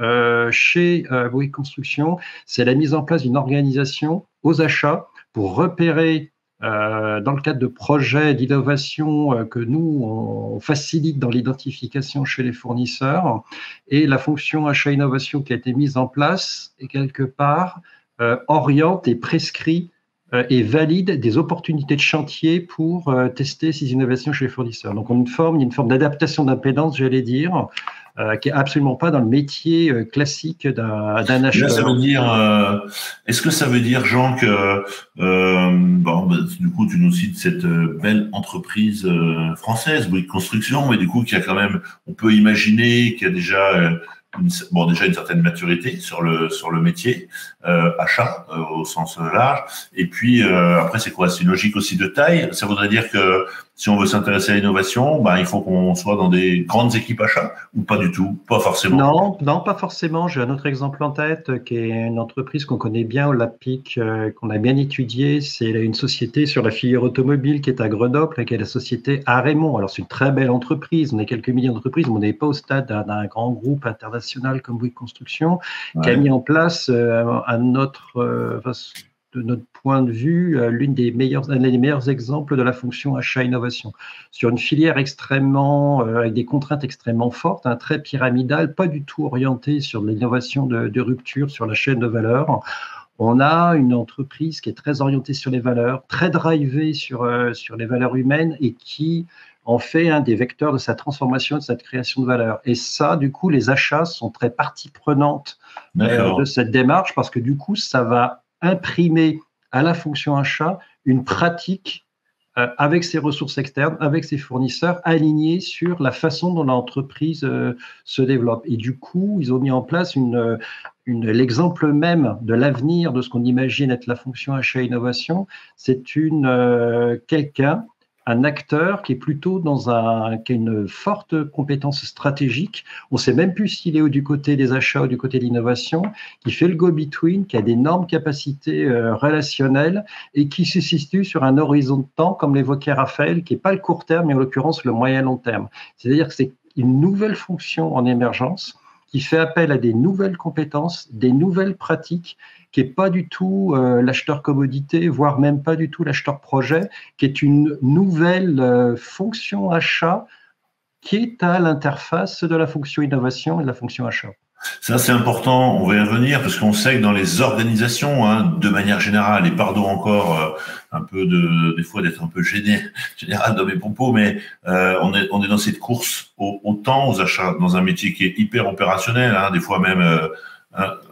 Speaker 3: chez Bouygues Construction, c'est la mise en place d'une organisation aux achats pour repérer dans le cadre de projets d'innovation que nous, on facilite dans l'identification chez les fournisseurs. Et la fonction achat-innovation qui a été mise en place, et quelque part, oriente et prescrit et valide des opportunités de chantier pour tester ces innovations chez les fournisseurs. Donc, il y a une forme d'adaptation d'impédance, j'allais dire, qui est absolument pas dans le métier classique d'un acheteur.
Speaker 1: Là, ça veut dire, est-ce que ça veut dire, Jean, que du coup, tu nous cites cette belle entreprise française, Bouygues Construction, mais du coup, qui a quand même, on peut imaginer qu'il y a déjà déjà une certaine maturité sur le métier achat au sens large. Et puis après, c'est quoi? C'est une logique aussi de taille. Ça voudrait dire que si on veut s'intéresser à l'innovation, il faut qu'on soit dans des grandes équipes achats ou pas du tout? Pas forcément.
Speaker 3: Non, pas forcément. J'ai un autre exemple en tête qui est une entreprise qu'on connaît bien, Olympique, qu'on a bien étudié. C'est une société sur la filière automobile qui est à Grenoble, qui est la société Arémont. Alors, c'est une très belle entreprise. On est quelques milliers d'entreprises, mais on n'est pas au stade d'un grand groupe international comme Bouygues Construction, qui a mis en place de notre point de vue, l'un des meilleurs exemples de la fonction achat-innovation. Sur une filière avec des contraintes extrêmement fortes, très pyramidale, pas du tout orientée sur l'innovation de rupture, sur la chaîne de valeur. On a une entreprise qui est très orientée sur les valeurs, très drivée sur les valeurs humaines et qui en fait un des vecteurs de sa transformation, de sa création de valeur. Et ça, du coup, les achats sont très partie prenante de cette démarche parce que du coup, ça va imprimer à la fonction achat une pratique avec ses ressources externes, avec ses fournisseurs, alignés sur la façon dont l'entreprise se développe. Et du coup, ils ont mis en place l'exemple même de l'avenir de ce qu'on imagine être la fonction achat-innovation. C'est un acteur qui est plutôt qui a une forte compétence stratégique. On ne sait même plus s'il est du côté des achats ou du côté de l'innovation, qui fait le go-between, qui a d'énormes capacités relationnelles et qui se situe sur un horizon de temps, comme l'évoquait Raphaël, qui n'est pas le court terme, mais en l'occurrence le moyen-long terme. C'est-à-dire que c'est une nouvelle fonction en émergence qui fait appel à des nouvelles compétences, des nouvelles pratiques, qui n'est pas du tout l'acheteur commodité, voire même pas du tout l'acheteur projet, qui est une nouvelle fonction achat qui est à l'interface de la fonction innovation et de la fonction achat.
Speaker 1: Ça, c'est important, on va y revenir, parce qu'on sait que dans les organisations, de manière générale, et pardon encore un peu des fois d'être un peu général dans mes propos, mais on est dans cette course au temps, aux achats, dans un métier qui est hyper opérationnel, des fois même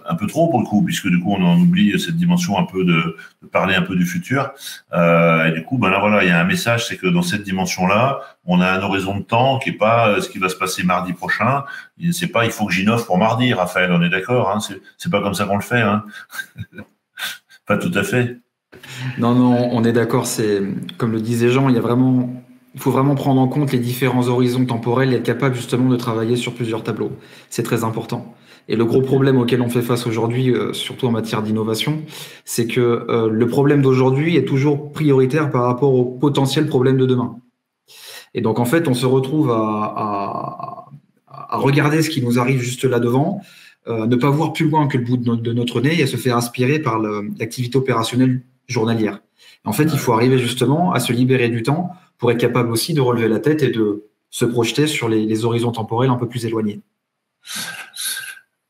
Speaker 1: un peu trop pour le coup, puisque du coup on en oublie cette dimension un peu de parler un peu du futur. Et du coup, là voilà, il y a un message, c'est que dans cette dimension-là, on a un horizon de temps qui est pas ce qui va se passer mardi prochain. C'est pas il faut que j'innove pour mardi, Raphaël, on est d'accord, c'est pas comme ça qu'on le fait, Pas tout à fait.
Speaker 2: Non, on est d'accord. C'est comme le disait Jean, il faut vraiment prendre en compte les différents horizons temporels et être capable justement de travailler sur plusieurs tableaux. C'est très important. Et le gros problème auquel on fait face aujourd'hui, surtout en matière d'innovation, c'est que le problème d'aujourd'hui est toujours prioritaire par rapport au potentiel problème de demain. Et donc, en fait, on se retrouve à regarder ce qui nous arrive juste là devant, ne pas voir plus loin que le bout de notre nez et à se faire inspirer par l'activité opérationnelle journalière. Et en fait, il faut arriver justement à se libérer du temps pour être capable aussi de relever la tête et de se projeter sur les horizons temporels un peu plus éloignés.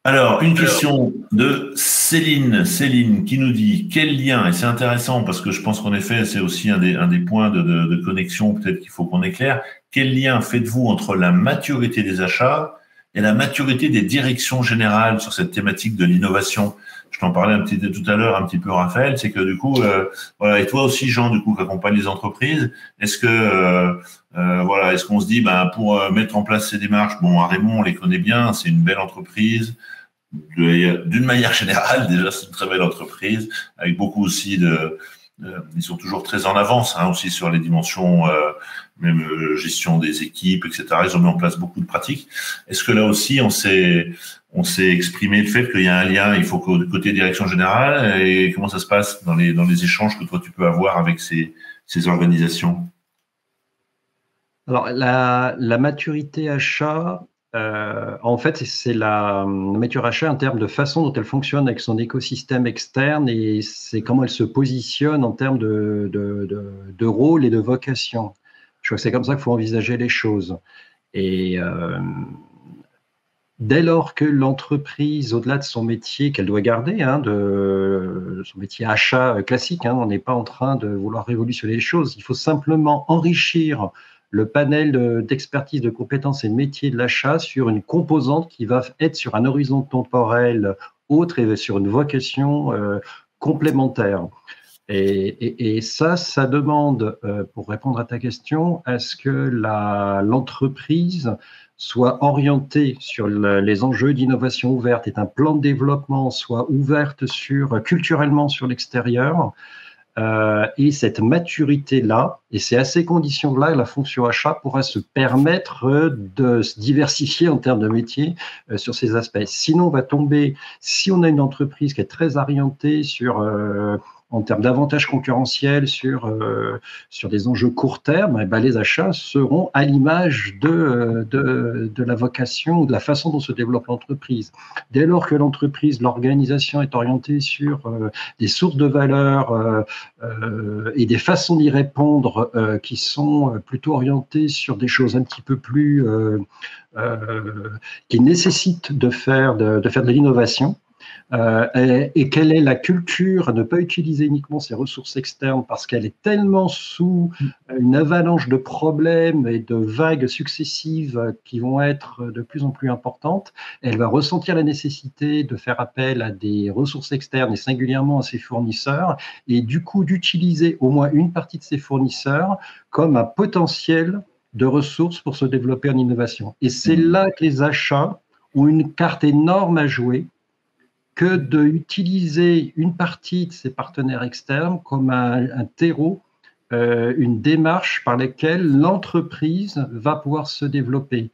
Speaker 1: Alors, une question de Céline qui nous dit quel lien, et c'est intéressant parce que je pense qu'en effet, c'est aussi un des points de connexion peut-être qu'il faut qu'on éclaire. Quel lien faites-vous entre la maturité des achats et la maturité des directions générales sur cette thématique de l'innovation? Je t'en parlais tout à l'heure un petit peu, Raphaël, c'est que du coup, voilà, et toi aussi, Jean, du coup, qui accompagne les entreprises, est-ce que est-ce qu'on se dit, pour mettre en place ces démarches, Arémont, on les connaît bien, c'est une belle entreprise. D'une manière générale, déjà, c'est une très belle entreprise, avec beaucoup aussi ils sont toujours très en avance, aussi sur les dimensions, même gestion des équipes, etc. Ils ont mis en place beaucoup de pratiques. Est-ce que là aussi, on s'est exprimé le fait qu'il y a un lien, il faut que côté direction générale, et comment ça se passe dans les échanges que toi tu peux avoir avec ces organisations?
Speaker 3: Alors, la maturité achat, En fait, c'est la méthode achat en termes de façon dont elle fonctionne avec son écosystème externe et c'est comment elle se positionne en termes de rôle et de vocation. Je crois que c'est comme ça qu'il faut envisager les choses. Et dès lors que l'entreprise, au-delà de son métier qu'elle doit garder, de son métier achat classique, on n'est pas en train de vouloir révolutionner les choses, il faut simplement enrichir le panel d'expertise, de compétences et de métiers de l'achat sur une composante qui va être sur un horizon temporel autre et sur une vocation complémentaire. Et ça demande, pour répondre à ta question, à ce que l'entreprise soit orientée sur les enjeux d'innovation ouverte et un plan de développement soit ouverte culturellement sur l'extérieur. Et cette maturité-là, et c'est à ces conditions-là que la fonction achat pourra se permettre de se diversifier en termes de métier sur ces aspects. Sinon, on va tomber, si on a une entreprise qui est très orientée en termes d'avantages concurrentiels sur des enjeux court terme, et ben les achats seront à l'image de la vocation ou de la façon dont se développe l'entreprise. Dès lors que l'entreprise, l'organisation est orientée sur des sources de valeur et des façons d'y répondre qui sont plutôt orientées sur des choses un petit peu plus qui nécessitent de faire de l'innovation, et quelle est la culture à ne pas utiliser uniquement ces ressources externes parce qu'elle est tellement sous une avalanche de problèmes et de vagues successives qui vont être de plus en plus importantes, elle va ressentir la nécessité de faire appel à des ressources externes et singulièrement à ses fournisseurs et du coup d'utiliser au moins une partie de ses fournisseurs comme un potentiel de ressources pour se développer en innovation. Et c'est là que les achats ont une carte énorme à jouer que d'utiliser une partie de ses partenaires externes comme un terreau, une démarche par laquelle l'entreprise va pouvoir se développer.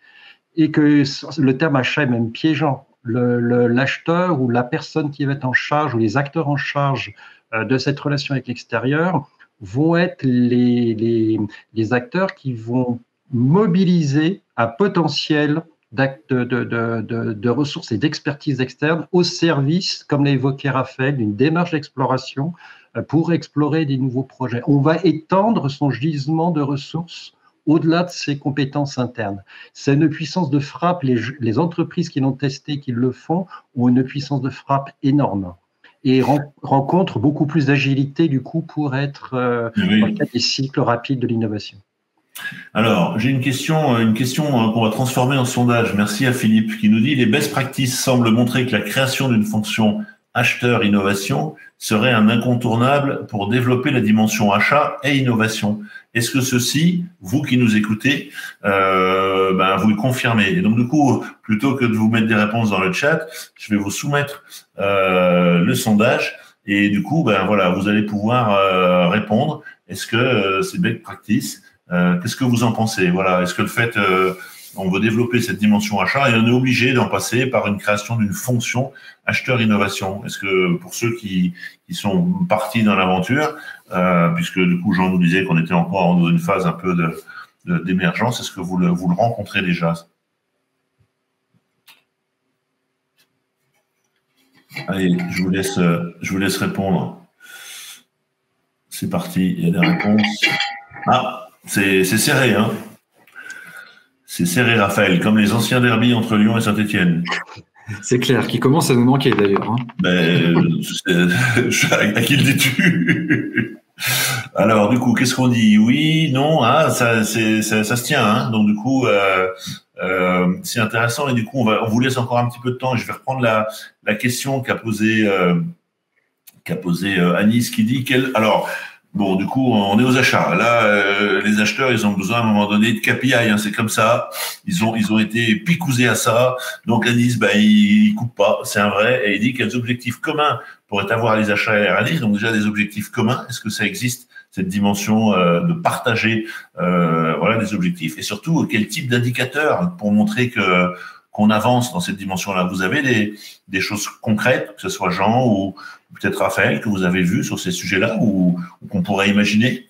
Speaker 3: Et que le terme achat est même piégeant. L'acheteur ou la personne qui va être en charge ou les acteurs en charge de cette relation avec l'extérieur vont être les acteurs qui vont mobiliser un potentiel de ressources et d'expertise externe au service, comme l'a évoqué Raphaël, d'une démarche d'exploration pour explorer des nouveaux projets. On va étendre son gisement de ressources au-delà de ses compétences internes. C'est une puissance de frappe, les entreprises qui l'ont testé, qui le font, ont une puissance de frappe énorme et rencontrent beaucoup plus d'agilité du coup pour être dans le cadre des cycles rapides de l'innovation.
Speaker 1: Alors, j'ai une question qu'on va transformer en sondage. Merci à Philippe qui nous dit « Les best practices semblent montrer que la création d'une fonction acheteur-innovation serait un incontournable pour développer la dimension achat et innovation. Est-ce que ceci, vous qui nous écoutez, vous le confirmez ?» Et donc, du coup, plutôt que de vous mettre des réponses dans le chat, je vais vous soumettre le sondage et du coup, vous allez pouvoir répondre. Est-ce que c'est best practice? Qu'est-ce que vous en pensez? Voilà. Est-ce que le fait, on veut développer cette dimension achat et on est obligé d'en passer par une création d'une fonction acheteur-innovation? Est-ce que pour ceux qui sont partis dans l'aventure, puisque du coup Jean nous disait qu'on était encore dans une phase un peu d'émergence, est-ce que vous le rencontrez déjà? Allez, je vous laisse répondre. C'est parti, il y a des réponses. Ah, c'est serré, hein. C'est serré, Raphaël, comme les anciens derbies entre Lyon et Saint-Étienne.
Speaker 2: C'est clair, qui commence à nous manquer d'ailleurs.
Speaker 1: À qui le dis-tu? Alors, du coup, qu'est-ce qu'on dit? Oui, non, ça se tient, hein. Donc, du coup, c'est intéressant et du coup, on vous laisse encore un petit peu de temps. Je vais reprendre la question qu'a posée Anis qui dit alors. Bon, du coup, on est aux achats. Là, les acheteurs, ils ont besoin à un moment donné de KPI. Hein, c'est comme ça. Ils ont été picousés à ça. Donc, Anis, il coupe pas. C'est un vrai. Et il dit quels objectifs communs pourraient avoir les achats et Anis. Donc, déjà, des objectifs communs. Est-ce que ça existe, cette dimension de partager des objectifs? Et surtout, quel type d'indicateurs pour montrer qu'on avance dans cette dimension-là? Vous avez des choses concrètes, que ce soit Jean ou peut-être Raphaël, que vous avez vu sur ces sujets-là ou qu'on pourrait imaginer?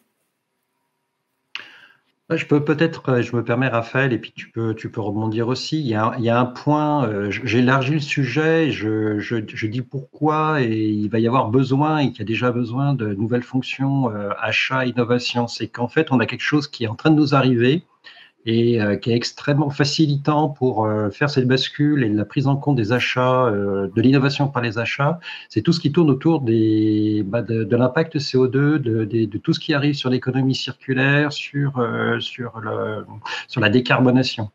Speaker 3: Je peux peut-être, je me permets, Raphaël, et puis tu peux rebondir aussi. Il y a un point, j'élargis le sujet, je dis pourquoi, et il va y avoir besoin, et qu'il y a déjà besoin de nouvelles fonctions, achat, innovation. C'est qu'en fait, on a quelque chose qui est en train de nous arriver, et qui est extrêmement facilitant pour faire cette bascule et la prise en compte des achats, de l'innovation par les achats. C'est tout ce qui tourne autour de l'impact CO2, de tout ce qui arrive sur l'économie circulaire, sur la décarbonation.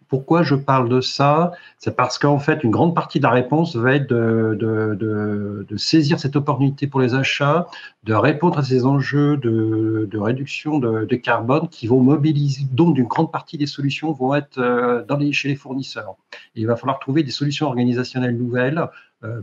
Speaker 3: Pourquoi je parle de ça? C'est parce qu'en fait, une grande partie de la réponse va être de saisir cette opportunité pour les achats, de répondre à ces enjeux de réduction de carbone qui vont mobiliser, donc une grande partie des solutions vont être chez les fournisseurs. Et il va falloir trouver des solutions organisationnelles nouvelles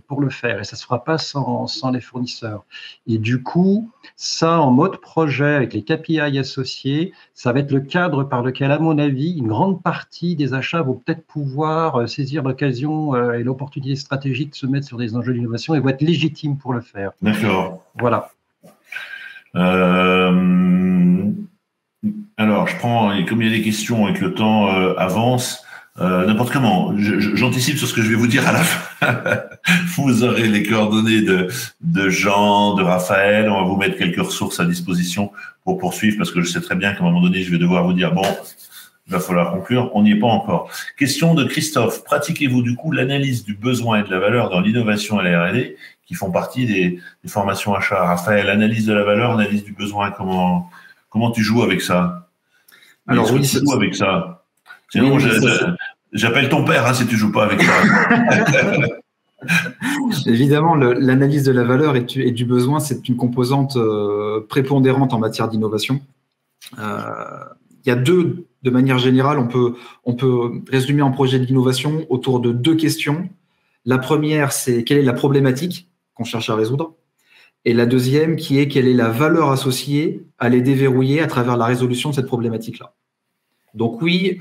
Speaker 3: pour le faire, et ça ne se fera pas sans les fournisseurs. Et du coup, ça, en mode projet, avec les KPI associés, ça va être le cadre par lequel, à mon avis, une grande partie des achats vont peut-être pouvoir saisir l'occasion et l'opportunité stratégique de se mettre sur des enjeux d'innovation et vont être légitimes pour le faire.
Speaker 1: D'accord.
Speaker 3: Voilà.
Speaker 1: Alors, je prends, et comme il y a des questions et que le temps avance, n'importe comment, j'anticipe sur ce que je vais vous dire à la fin. Vous aurez les coordonnées de Jean, de Raphaël. On va vous mettre quelques ressources à disposition pour poursuivre, parce que je sais très bien qu'à un moment donné, je vais devoir vous dire, bon, il va falloir conclure. On n'y est pas encore. Question de Christophe. Pratiquez-vous du coup l'analyse du besoin et de la valeur dans l'innovation et la R&D qui font partie des formations achats? Raphaël, analyse de la valeur, analyse du besoin, comment tu joues avec ça?
Speaker 2: Alors oui,
Speaker 1: tu joues avec ça. Sinon, oui, j'appelle ton père si tu joues pas avec ça.
Speaker 2: Évidemment, l'analyse de la valeur et du besoin, c'est une composante prépondérante en matière d'innovation. Il y a de manière générale, on peut résumer un projet d'innovation autour de 2 questions. La première, c'est quelle est la problématique qu'on cherche à résoudre? Et la deuxième, qui est quelle est la valeur associée à les déverrouiller à travers la résolution de cette problématique-là. Donc oui,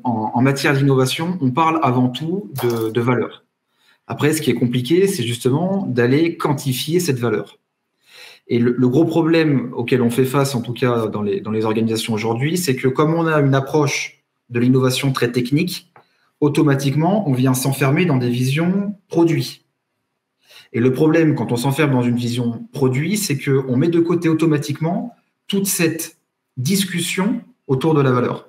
Speaker 2: en matière d'innovation, on parle avant tout de valeur. Après, ce qui est compliqué, c'est justement d'aller quantifier cette valeur. Et le gros problème auquel on fait face, en tout cas dans les organisations aujourd'hui, c'est que comme on a une approche de l'innovation très technique, automatiquement, on vient s'enfermer dans des visions produits. Et le problème, quand on s'enferme dans une vision produit, c'est qu'on met de côté automatiquement toute cette discussion autour de la valeur.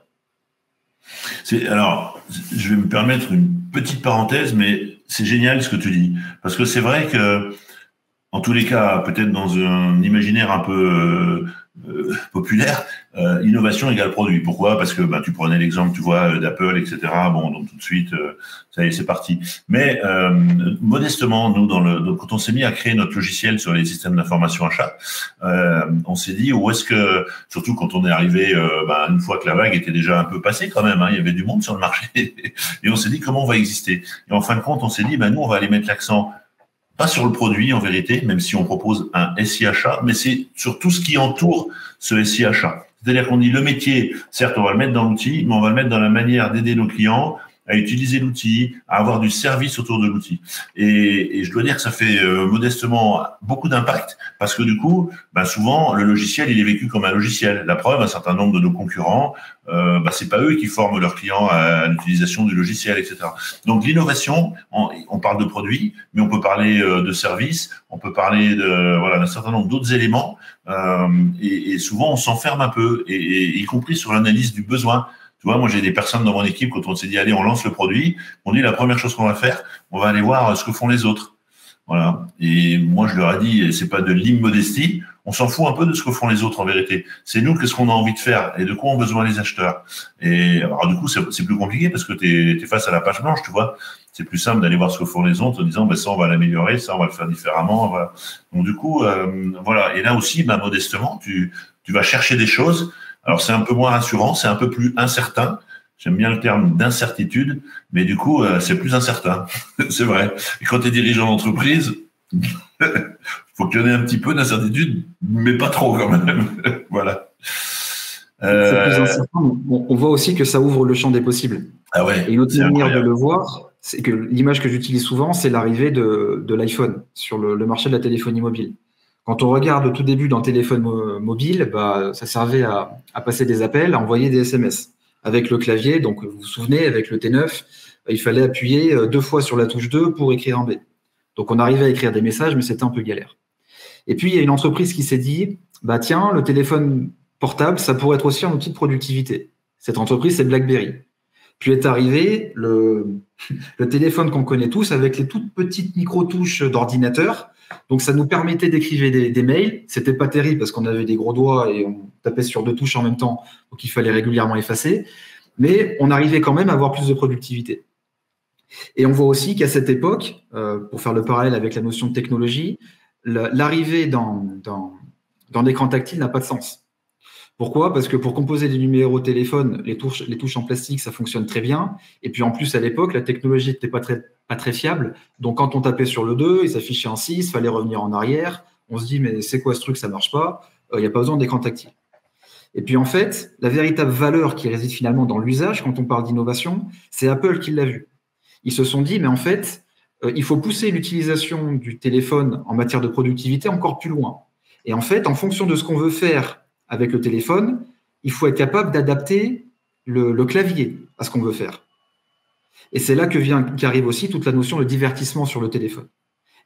Speaker 1: Alors, je vais me permettre une petite parenthèse, mais c'est génial ce que tu dis. Parce que c'est vrai que, en tous les cas, peut-être dans un imaginaire un peu populaire, innovation égale produit. Pourquoi? Parce que tu prenais l'exemple, tu vois, d'Apple, etc. Bon, donc tout de suite, ça y est, c'est parti. Mais modestement, nous, quand on s'est mis à créer notre logiciel sur les systèmes d'information achat, on s'est dit où est-ce que, surtout quand on est arrivé, une fois que la vague était déjà un peu passée quand même, il y avait du monde sur le marché, et on s'est dit comment on va exister. Et en fin de compte, on s'est dit, nous, on va aller mettre l'accent pas sur le produit en vérité, même si on propose un SI achat, mais c'est sur tout ce qui entoure ce SI achat. C'est-à-dire qu'on dit le métier, certes, on va le mettre dans l'outil, mais on va le mettre dans la manière d'aider nos clients à utiliser l'outil, à avoir du service autour de l'outil. Et je dois dire que ça fait modestement beaucoup d'impact, parce que du coup, souvent, le logiciel, il est vécu comme un logiciel. La preuve, un certain nombre de nos concurrents, c'est pas eux qui forment leurs clients à l'utilisation du logiciel, etc. Donc l'innovation, on parle de produits, mais on peut parler de services, on peut parler d'un certain nombre d'autres éléments, et souvent on s'enferme un peu, et y compris sur l'analyse du besoin. Tu vois, moi, j'ai des personnes dans mon équipe, quand on s'est dit, allez, on lance le produit, on dit, la première chose qu'on va faire, on va aller voir ce que font les autres. Voilà. Et moi, je leur ai dit, c'est pas de l'immodestie, on s'en fout un peu de ce que font les autres, en vérité. C'est nous, qu'est-ce qu'on a envie de faire et de quoi ont besoin les acheteurs. Et alors, du coup, c'est plus compliqué parce que t'es face à la page blanche, tu vois. C'est plus simple d'aller voir ce que font les autres en disant, ça, on va l'améliorer, ça, on va le faire différemment. Voilà. Donc, du coup, voilà. Et là aussi, modestement, tu vas chercher des choses. Alors, c'est un peu moins rassurant, c'est un peu plus incertain. J'aime bien le terme d'incertitude, mais du coup, c'est plus incertain. C'est vrai. Et quand tu es dirigeant d'entreprise, faut qu'il y en ait un petit peu d'incertitude, mais pas trop quand même. Voilà.
Speaker 2: C'est plus incertain. On voit aussi que ça ouvre le champ des possibles.
Speaker 1: Ah ouais,
Speaker 2: et une autre manière de le voir, c'est que l'image que j'utilise souvent, c'est l'arrivée de l'iPhone sur le marché de la téléphonie mobile. Quand on regarde au tout début dans le téléphone mobile, ça servait à passer des appels, à envoyer des SMS. Avec le clavier, donc vous vous souvenez, avec le T9, il fallait appuyer 2 fois sur la touche 2 pour écrire en B. Donc on arrivait à écrire des messages, mais c'était un peu galère. Et puis il y a une entreprise qui s'est dit, tiens, le téléphone portable, ça pourrait être aussi un outil de productivité. Cette entreprise, c'est BlackBerry. Puis est arrivé le téléphone qu'on connaît tous avec les toutes petites micro-touches d'ordinateur. Donc, ça nous permettait d'écrire des mails. C'était pas terrible parce qu'on avait des gros doigts et on tapait sur 2 touches en même temps. Donc, il fallait régulièrement effacer. Mais on arrivait quand même à avoir plus de productivité. Et on voit aussi qu'à cette époque, pour faire le parallèle avec la notion de technologie, l'arrivée dans l'écran tactile n'a pas de sens. Pourquoi ? Parce que pour composer des numéros au téléphone, les touches en plastique, ça fonctionne très bien. Et puis en plus, à l'époque, la technologie n'était pas très fiable. Donc quand on tapait sur le 2, il s'affichait en 6, il fallait revenir en arrière. On se dit, mais c'est quoi ce truc, ça ne marche pas. Il n'y a pas besoin d'écran tactile. Et puis en fait, la véritable valeur qui réside finalement dans l'usage, quand on parle d'innovation, c'est Apple qui l'a vu. Ils se sont dit, mais en fait, il faut pousser l'utilisation du téléphone en matière de productivité encore plus loin. Et en fait, en fonction de ce qu'on veut faire avec le téléphone, il faut être capable d'adapter le clavier à ce qu'on veut faire. Et c'est là qu'arrive aussi toute la notion de divertissement sur le téléphone.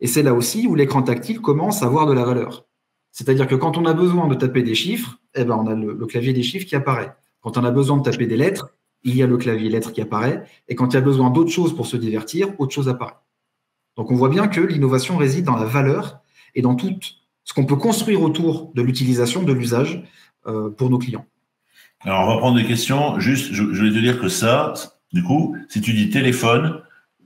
Speaker 2: Et c'est là aussi où l'écran tactile commence à avoir de la valeur. C'est-à-dire que quand on a besoin de taper des chiffres, on a le clavier des chiffres qui apparaît. Quand on a besoin de taper des lettres, il y a le clavier lettres qui apparaît. Et quand il y a besoin d'autre chose pour se divertir, autre chose apparaît. Donc on voit bien que l'innovation réside dans la valeur et dans tout ce qu'on peut construire autour de l'utilisation, de l'usage pour nos clients.
Speaker 1: Alors, on va prendre des questions. Juste, je vais te dire que ça, du coup, si tu dis téléphone,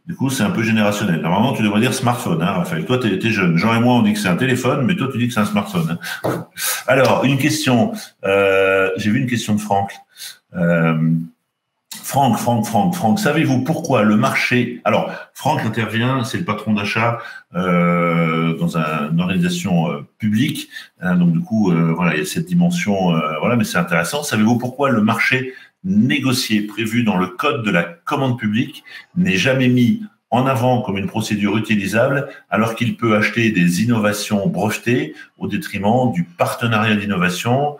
Speaker 1: du coup, c'est un peu générationnel. Normalement, tu devrais dire smartphone, hein, Raphaël. Toi, t'es jeune. Jean et moi, on dit que c'est un téléphone, mais toi, tu dis que c'est un smartphone. Hein. Alors, une question. J'ai vu une question de Franck. Franck, savez-vous pourquoi le marché… Alors, Franck intervient, c'est le patron d'achat dans une organisation publique. Hein, donc, du coup, voilà, il y a cette dimension, voilà, mais c'est intéressant. Savez-vous pourquoi le marché négocié prévu dans le code de la commande publique n'est jamais mis en avant comme une procédure utilisable alors qu'il peut acheter des innovations brevetées au détriment du partenariat d'innovation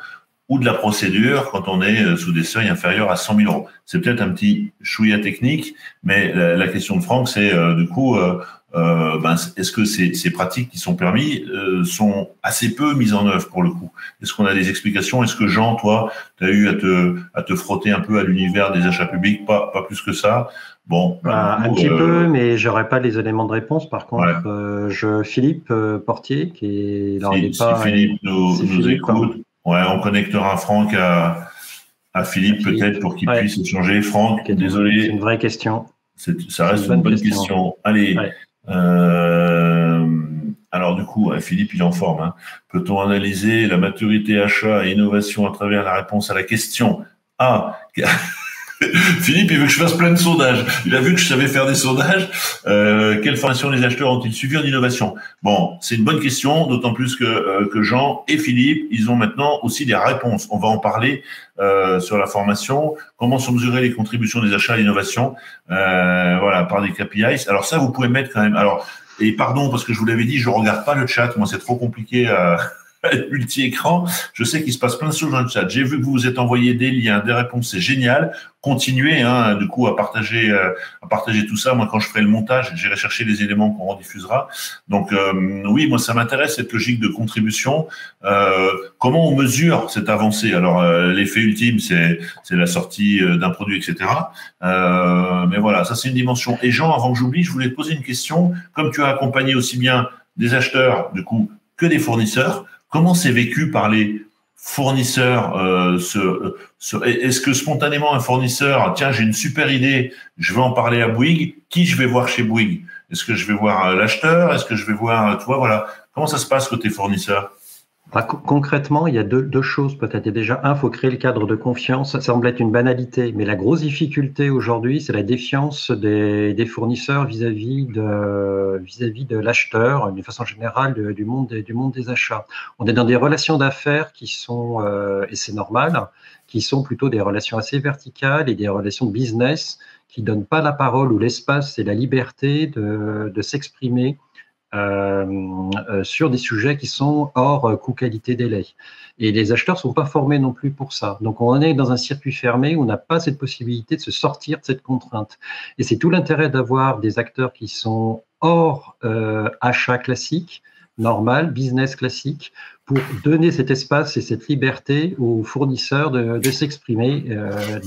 Speaker 1: ou de la procédure quand on est sous des seuils inférieurs à 100 000 euros. C'est peut-être un petit chouïa technique, mais la question de Franck, c'est du coup, est-ce que ces pratiques qui sont permises sont assez peu mises en œuvre pour le coup? Est-ce qu'on a des explications? Est-ce que Jean, toi, tu as eu à te frotter un peu à l'univers des achats publics? Pas plus que ça. Bon,
Speaker 3: un petit peu, mais j'aurais pas les éléments de réponse. Par contre, Philippe Portier, qui est
Speaker 1: Philippe nous écoute. Ouais, on connectera Franck à Philippe peut-être pour qu'il puisse échanger. Franck, désolé.
Speaker 3: C'est une vraie question.
Speaker 1: Ça reste une bonne question. Allez. Ouais. Alors du coup, Philippe, il est en forme. Hein. Peut-on analyser la maturité achat et innovation à travers la réponse à la question A? Philippe, il veut que je fasse plein de sondages. Il a vu que je savais faire des sondages. Quelle formation les acheteurs ont-ils suivi en innovation? Bon, c'est une bonne question, d'autant plus que Jean et Philippe, ils ont maintenant aussi des réponses. On va en parler sur la formation. Comment sont mesurées les contributions des achats à l'innovation voilà, par des KPIs. Alors ça, vous pouvez mettre quand même… Alors, et pardon, parce que je vous l'avais dit, je regarde pas le chat. Moi, c'est trop compliqué multi-écran. Je sais qu'il se passe plein de choses dans le chat. J'ai vu que vous vous êtes envoyé des liens, des réponses, c'est génial. Continuez, hein, du coup, à partager tout ça. Moi, quand je ferai le montage, j'irai chercher les éléments qu'on rediffusera. Donc, oui, moi, ça m'intéresse cette logique de contribution. Comment on mesure cette avancée? Alors, l'effet ultime, c'est la sortie d'un produit, etc. Mais voilà, ça, c'est une dimension. Et Jean, avant que j'oublie, je voulais te poser une question. Comme tu as accompagné aussi bien des acheteurs, du coup, que des fournisseurs, comment c'est vécu par les fournisseurs est-ce que spontanément un fournisseur, tiens, j'ai une super idée, je vais en parler à Bouygues, qui je vais voir chez Bouygues? Est-ce que je vais voir l'acheteur? Est-ce que je vais voir, tu vois, voilà. Comment ça se passe côté fournisseur?
Speaker 3: Concrètement, il y a deux choses peut-être. Déjà, il faut créer le cadre de confiance. Ça semble être une banalité, mais la grosse difficulté aujourd'hui, c'est la défiance des fournisseurs vis-à-vis de l'acheteur, d'une façon générale, du monde des achats. On est dans des relations d'affaires qui sont, et c'est normal, qui sont plutôt des relations assez verticales et des relations de business qui donnent pas la parole ou l'espace et la liberté de s'exprimer sur des sujets qui sont hors coût qualité délai. Et les acheteurs sont pas formés non plus pour ça. Donc on est dans un circuit fermé où on n'a pas cette possibilité de se sortir de cette contrainte. Et c'est tout l'intérêt d'avoir des acteurs qui sont hors achat classique, normal, business classique, pour donner cet espace et cette liberté aux fournisseurs de s'exprimer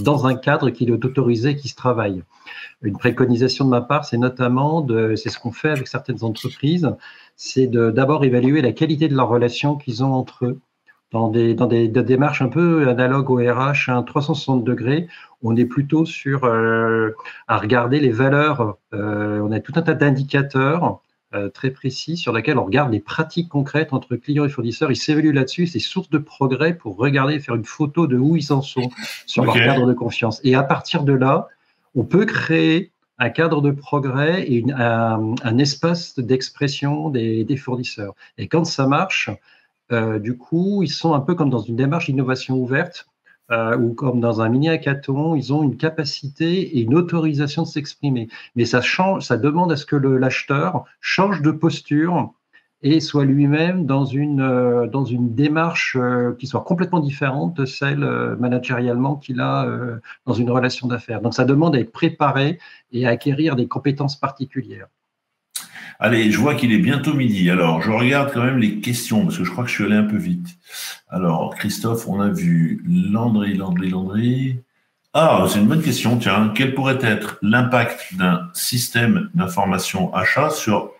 Speaker 3: dans un cadre qui est autorisé, qui se travaille. Une préconisation de ma part, c'est notamment, c'est ce qu'on fait avec certaines entreprises, c'est d'abord évaluer la qualité de leurs relations qu'ils ont entre eux. Dans des démarches un peu analogues au RH, à un 360 degrés, on est plutôt sur à regarder les valeurs. On a tout un tas d'indicateurs très précis sur lesquels on regarde les pratiques concrètes entre clients et fournisseurs. Ils s'évaluent là-dessus, c'est source de progrès pour regarder, faire une photo de où ils en sont sur leur cadre de confiance. Et à partir de là, on peut créer un cadre de progrès et un espace d'expression des fournisseurs. Et quand ça marche, du coup, ils sont un peu comme dans une démarche d'innovation ouverte ou comme dans un mini-hackathon, ils ont une capacité et une autorisation de s'exprimer. Mais ça demande à ce que l'acheteur change de posture et soit lui-même dans une démarche qui soit complètement différente de celle managérialement qu'il a dans une relation d'affaires. Donc, ça demande à être préparé et à acquérir des compétences particulières.
Speaker 1: Allez, je vois qu'il est bientôt midi. Alors, je regarde quand même les questions parce que je crois que je suis allé un peu vite. Alors, Christophe, on a vu Landry. Ah, c'est une bonne question, tiens. Quel pourrait être l'impact d'un système d'information achat sur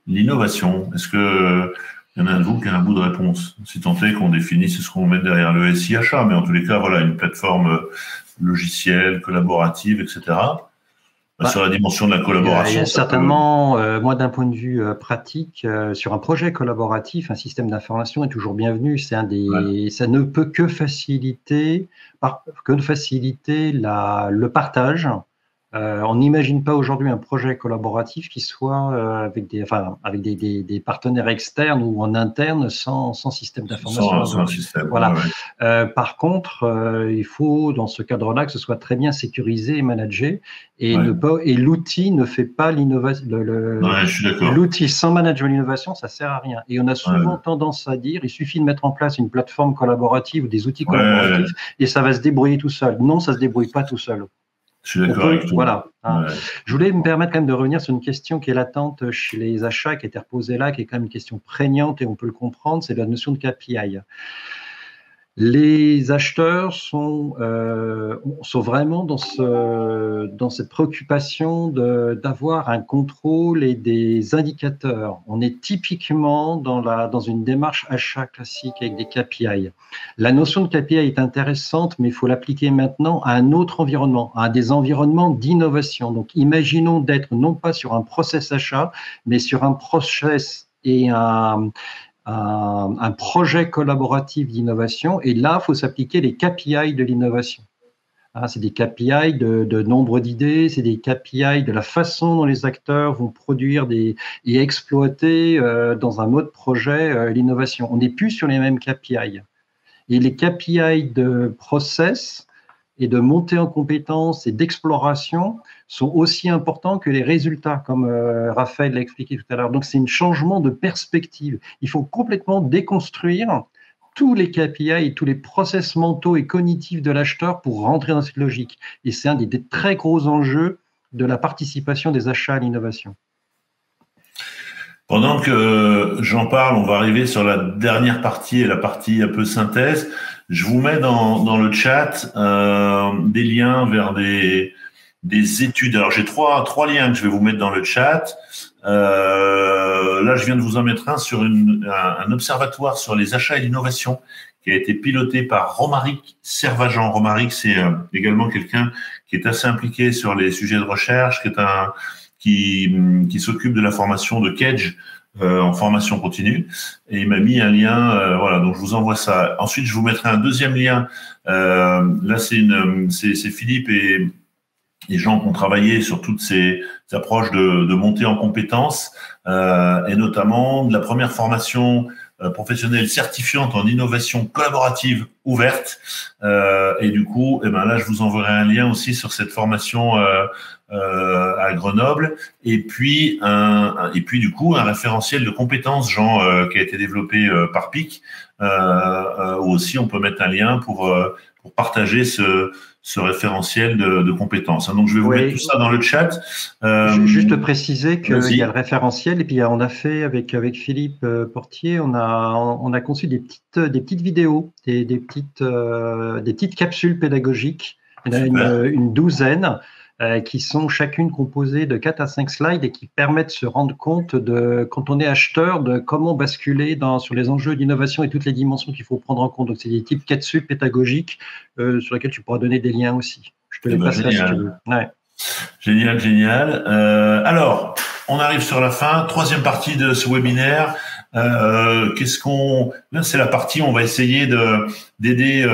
Speaker 1: l'innovation? Est-ce que il y en a un de vous qui a un bout de réponse? Si tant est qu'on définisse ce qu'on met derrière le SI achat, mais en tous les cas, voilà, une plateforme logicielle, collaborative, etc. Sur la dimension de la collaboration.
Speaker 3: Il y a certainement, moi d'un point de vue pratique, sur un projet collaboratif, un système d'information est toujours bienvenu. Ça ne peut que faciliter le partage. On n'imagine pas aujourd'hui un projet collaboratif qui soit avec des partenaires externes ou en interne sans système d'information.
Speaker 1: Sans système.
Speaker 3: Voilà. Ouais. Par contre, il faut dans ce cadre-là que ce soit très bien sécurisé et managé et l'outil ne fait pas l'innovation.
Speaker 1: Je suis d'accord.
Speaker 3: L'outil sans management de l'innovation, ça sert à rien. Et on a souvent tendance à dire, il suffit de mettre en place une plateforme collaborative ou des outils collaboratifs et ça va se débrouiller tout seul. Non, ça se débrouille pas tout seul.
Speaker 1: Je suis d'accord avec toi.
Speaker 3: Voilà. Je voulais me permettre quand même de revenir sur une question qui est latente chez les achats, qui a été reposée là, qui est quand même une question prégnante et on peut le comprendre, c'est la notion de KPI. Les acheteurs sont vraiment dans cette préoccupation d'avoir un contrôle et des indicateurs. On est typiquement dans une démarche achat classique avec des KPI. La notion de KPI est intéressante, mais il faut l'appliquer maintenant à un autre environnement, à des environnements d'innovation. Donc, imaginons d'être non pas sur un process achat, mais sur un process et un projet collaboratif d'innovation. Et là, il faut s'appliquer les KPI de l'innovation. C'est des KPI de nombre d'idées, c'est des KPI de la façon dont les acteurs vont produire et exploiter dans un mode projet l'innovation. On n'est plus sur les mêmes KPI. Et les KPI de process et de montée en compétences et d'exploration sont aussi importants que les résultats, comme Raphaël l'a expliqué tout à l'heure. Donc, c'est un changement de perspective. Il faut complètement déconstruire tous les KPI et tous les process mentaux et cognitifs de l'acheteur pour rentrer dans cette logique. Et c'est un des très gros enjeux de la participation des achats à l'innovation.
Speaker 1: Pendant que j'en parle, on va arriver sur la dernière partie et la partie un peu synthèse. Je vous mets dans le chat des liens vers des études. Alors, j'ai trois liens que je vais vous mettre dans le chat. Là, je viens de vous en mettre un sur un observatoire sur les achats et l'innovation qui a été piloté par Romaric Servajan. Romaric, c'est également quelqu'un qui est assez impliqué sur les sujets de recherche, qui s'occupe de la formation de Kedge en formation continue. Et il m'a mis un lien, voilà, donc je vous envoie ça. Ensuite, je vous mettrai un deuxième lien. Là, c'est Philippe et Jean qui ont travaillé sur toutes ces approches de montée en compétences, et notamment de la première formation professionnelle certifiante en innovation collaborative ouverte. Et du coup, là, je vous enverrai un lien aussi sur cette formation à Grenoble. Et puis, du coup, un référentiel de compétences, Jean, qui a été développé par PIC, où aussi on peut mettre un lien pour partager ce référentiel de compétences. Donc, je vais vous mettre tout ça dans le chat.
Speaker 3: Juste préciser qu'il y a le référentiel et puis on a fait avec Philippe Portier, on a conçu des petites vidéos, des petites capsules pédagogiques. Il y en a une douzaine qui sont chacune composées de 4 à 5 slides et qui permettent de se rendre compte quand on est acheteur, de comment basculer sur les enjeux d'innovation et toutes les dimensions qu'il faut prendre en compte. Donc, c'est des types capsules pédagogiques sur lesquelles tu pourras donner des liens aussi. Je te les passerai si tu veux. Ouais.
Speaker 1: Génial. Alors, on arrive sur la fin. 3e partie de ce webinaire. Là, c'est la partie où on va essayer d'aider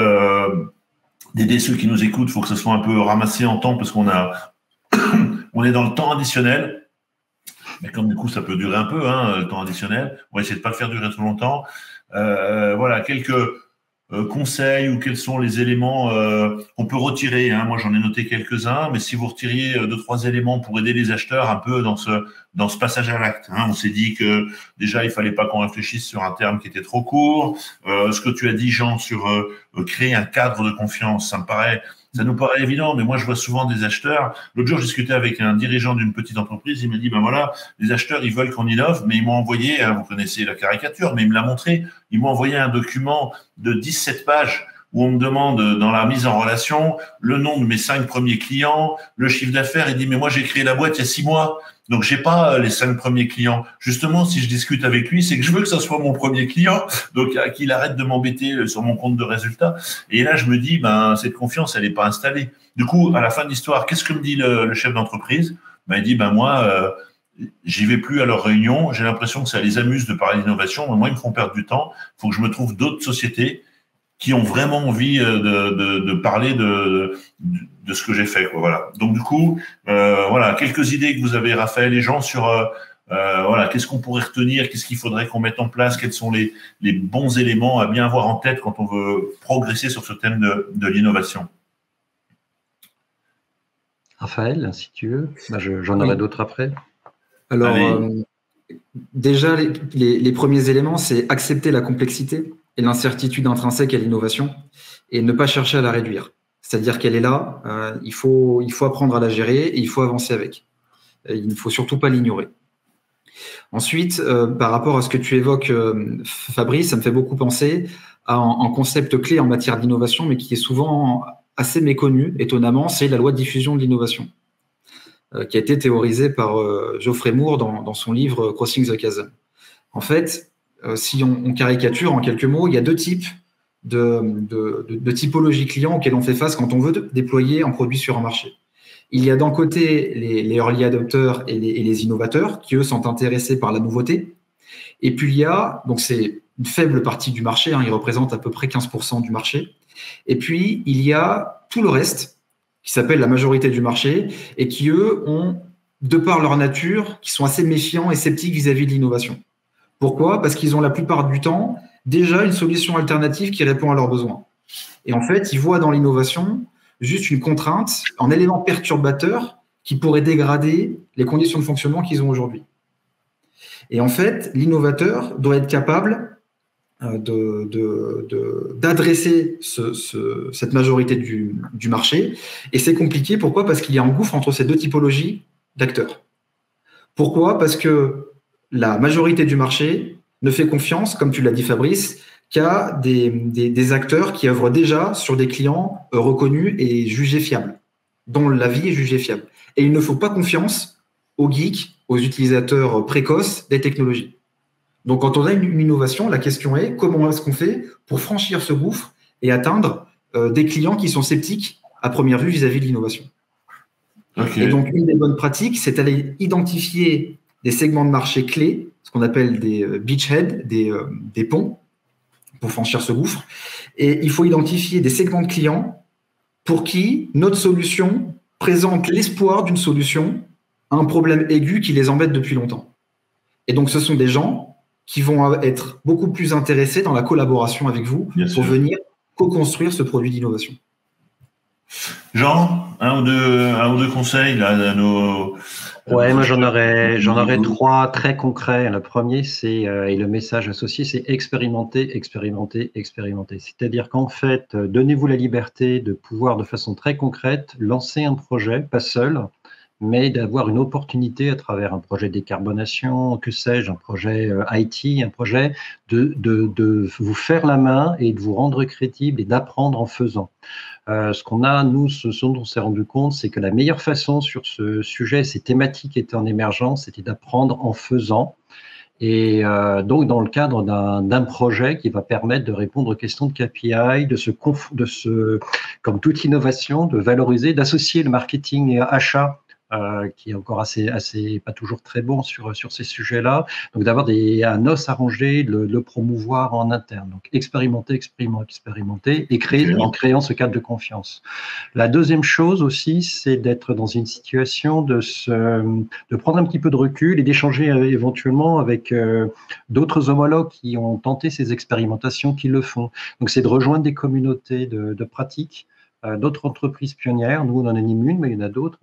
Speaker 1: ceux qui nous écoutent. Il faut que ce soit un peu ramassé en temps parce qu'on est dans le temps additionnel. Mais comme du coup, ça peut durer un peu, le temps additionnel. On va essayer de pas le faire durer trop longtemps. Voilà, quelques conseils ou quels sont les éléments qu'on peut retirer. Moi, j'en ai noté quelques-uns, mais si vous retiriez 2-3 éléments pour aider les acheteurs un peu dans ce passage à l'acte. On s'est dit que déjà, il fallait pas qu'on réfléchisse sur un terme qui était trop court. Ce que tu as dit, Jean, sur créer un cadre de confiance, ça nous paraît évident, mais moi, je vois souvent des acheteurs. L'autre jour, je discutais avec un dirigeant d'une petite entreprise. Il m'a dit, voilà, les acheteurs, ils veulent qu'on innove, mais ils m'ont envoyé, vous connaissez la caricature, mais il me l'a montré, ils m'ont envoyé un document de 17 pages où on me demande, dans la mise en relation, le nom de mes 5 premiers clients, le chiffre d'affaires. Il dit, mais moi, j'ai créé la boîte il y a 6 mois. Donc, j'ai pas les 5 premiers clients. Justement, si je discute avec lui, c'est que je veux que ça soit mon premier client. Donc, qu'il arrête de m'embêter sur mon compte de résultats. Et là, je me dis, cette confiance, elle n'est pas installée. Du coup, à la fin de l'histoire, qu'est-ce que me dit le chef d'entreprise? Il dit, moi, j'y vais plus à leurs réunions. J'ai l'impression que ça les amuse de parler d'innovation. Mais moi, ils me font perdre du temps. Il faut que je me trouve d'autres sociétés qui ont vraiment envie de parler de ce que j'ai fait, quoi. Voilà. Donc du coup, voilà, quelques idées que vous avez, Raphaël et Jean, sur voilà, qu'est-ce qu'on pourrait retenir, qu'est-ce qu'il faudrait qu'on mette en place, quels sont les bons éléments à bien avoir en tête quand on veut progresser sur ce thème de l'innovation.
Speaker 3: Raphaël, si tu veux, j'en aurai d'autres après.
Speaker 2: Alors, déjà, les premiers éléments, c'est accepter la complexité et l'incertitude intrinsèque à l'innovation et ne pas chercher à la réduire. C'est-à-dire qu'elle est là, il faut apprendre à la gérer et il faut avancer avec. Il ne faut surtout pas l'ignorer. Ensuite, par rapport à ce que tu évoques, Fabrice, ça me fait beaucoup penser à un concept clé en matière d'innovation, mais qui est souvent assez méconnu, étonnamment, c'est la loi de diffusion de l'innovation, qui a été théorisée par Geoffrey Moore dans son livre Crossing the Chasm. En fait, si on caricature en quelques mots, il y a 2 types de typologies clients auxquelles on fait face quand on veut déployer un produit sur un marché. Il y a d'un côté les early adopters et les innovateurs qui, eux, sont intéressés par la nouveauté. Et puis, il y a, donc c'est une faible partie du marché, ils représentent à peu près 15% du marché. Et puis, il y a tout le reste, qui s'appelle la majorité du marché, et qui, eux, ont, de par leur nature, qui sont assez méfiants et sceptiques vis-à-vis de l'innovation. Pourquoi ? Parce qu'ils ont la plupart du temps déjà une solution alternative qui répond à leurs besoins. Et en fait, ils voient dans l'innovation juste une contrainte, un élément perturbateur qui pourrait dégrader les conditions de fonctionnement qu'ils ont aujourd'hui. Et en fait, l'innovateur doit être capable d'adresser cette majorité du marché. Et c'est compliqué. Pourquoi ? Parce qu'il y a un gouffre entre ces 2 typologies d'acteurs. Pourquoi ? Parce que la majorité du marché ne fait confiance, comme tu l'as dit Fabrice, qu'à des acteurs qui œuvrent déjà sur des clients reconnus et jugés fiables, dont l'avis est jugé fiable. Et il ne faut pas confiance aux geeks, aux utilisateurs précoces des technologies. Donc quand on a une innovation, la question est comment est-ce qu'on fait pour franchir ce gouffre et atteindre des clients qui sont sceptiques à première vue vis-à-vis de l'innovation. Okay. Et donc une des bonnes pratiques, c'est d'aller identifier des segments de marché clés, ce qu'on appelle des beachheads, des ponts, pour franchir ce gouffre. Et il faut identifier des segments de clients pour qui notre solution présente l'espoir d'une solution à un problème aigu qui les embête depuis longtemps. Et donc, ce sont des gens qui vont être beaucoup plus intéressés dans la collaboration avec vous pour venir co-construire ce produit d'innovation.
Speaker 1: Jean, un ou deux conseils là, à nos.
Speaker 3: Ouais, moi j'en aurais trois très concrets. Le premier, c'est et le message associé, c'est expérimenter, expérimenter, expérimenter. C'est-à-dire qu'en fait, donnez-vous la liberté de pouvoir, de façon très concrète, lancer un projet, pas seul, mais d'avoir une opportunité à travers un projet de décarbonation, que sais-je, un projet IT, un projet de vous faire la main et de vous rendre crédible et d'apprendre en faisant. Ce qu'on a, nous, ce dont on s'est rendu compte, c'est que la meilleure façon sur ce sujet, ces thématiques étaient en émergence, c'était d'apprendre en faisant. Et donc, dans le cadre d'un projet qui va permettre de répondre aux questions de KPI, comme toute innovation, de valoriser, d'associer le marketing et achat, qui est encore assez pas toujours très bon sur ces sujets-là. Donc, d'avoir un os à ronger, le promouvoir en interne. Donc, expérimenter et en créant ce cadre de confiance. La deuxième chose aussi, c'est d'être dans une situation de prendre un petit peu de recul et d'échanger éventuellement avec d'autres homologues qui ont tenté ces expérimentations, qui le font. Donc, c'est de rejoindre des communautés de pratiques, d'autres entreprises pionnières. Nous, on en anime une, mais il y en a d'autres,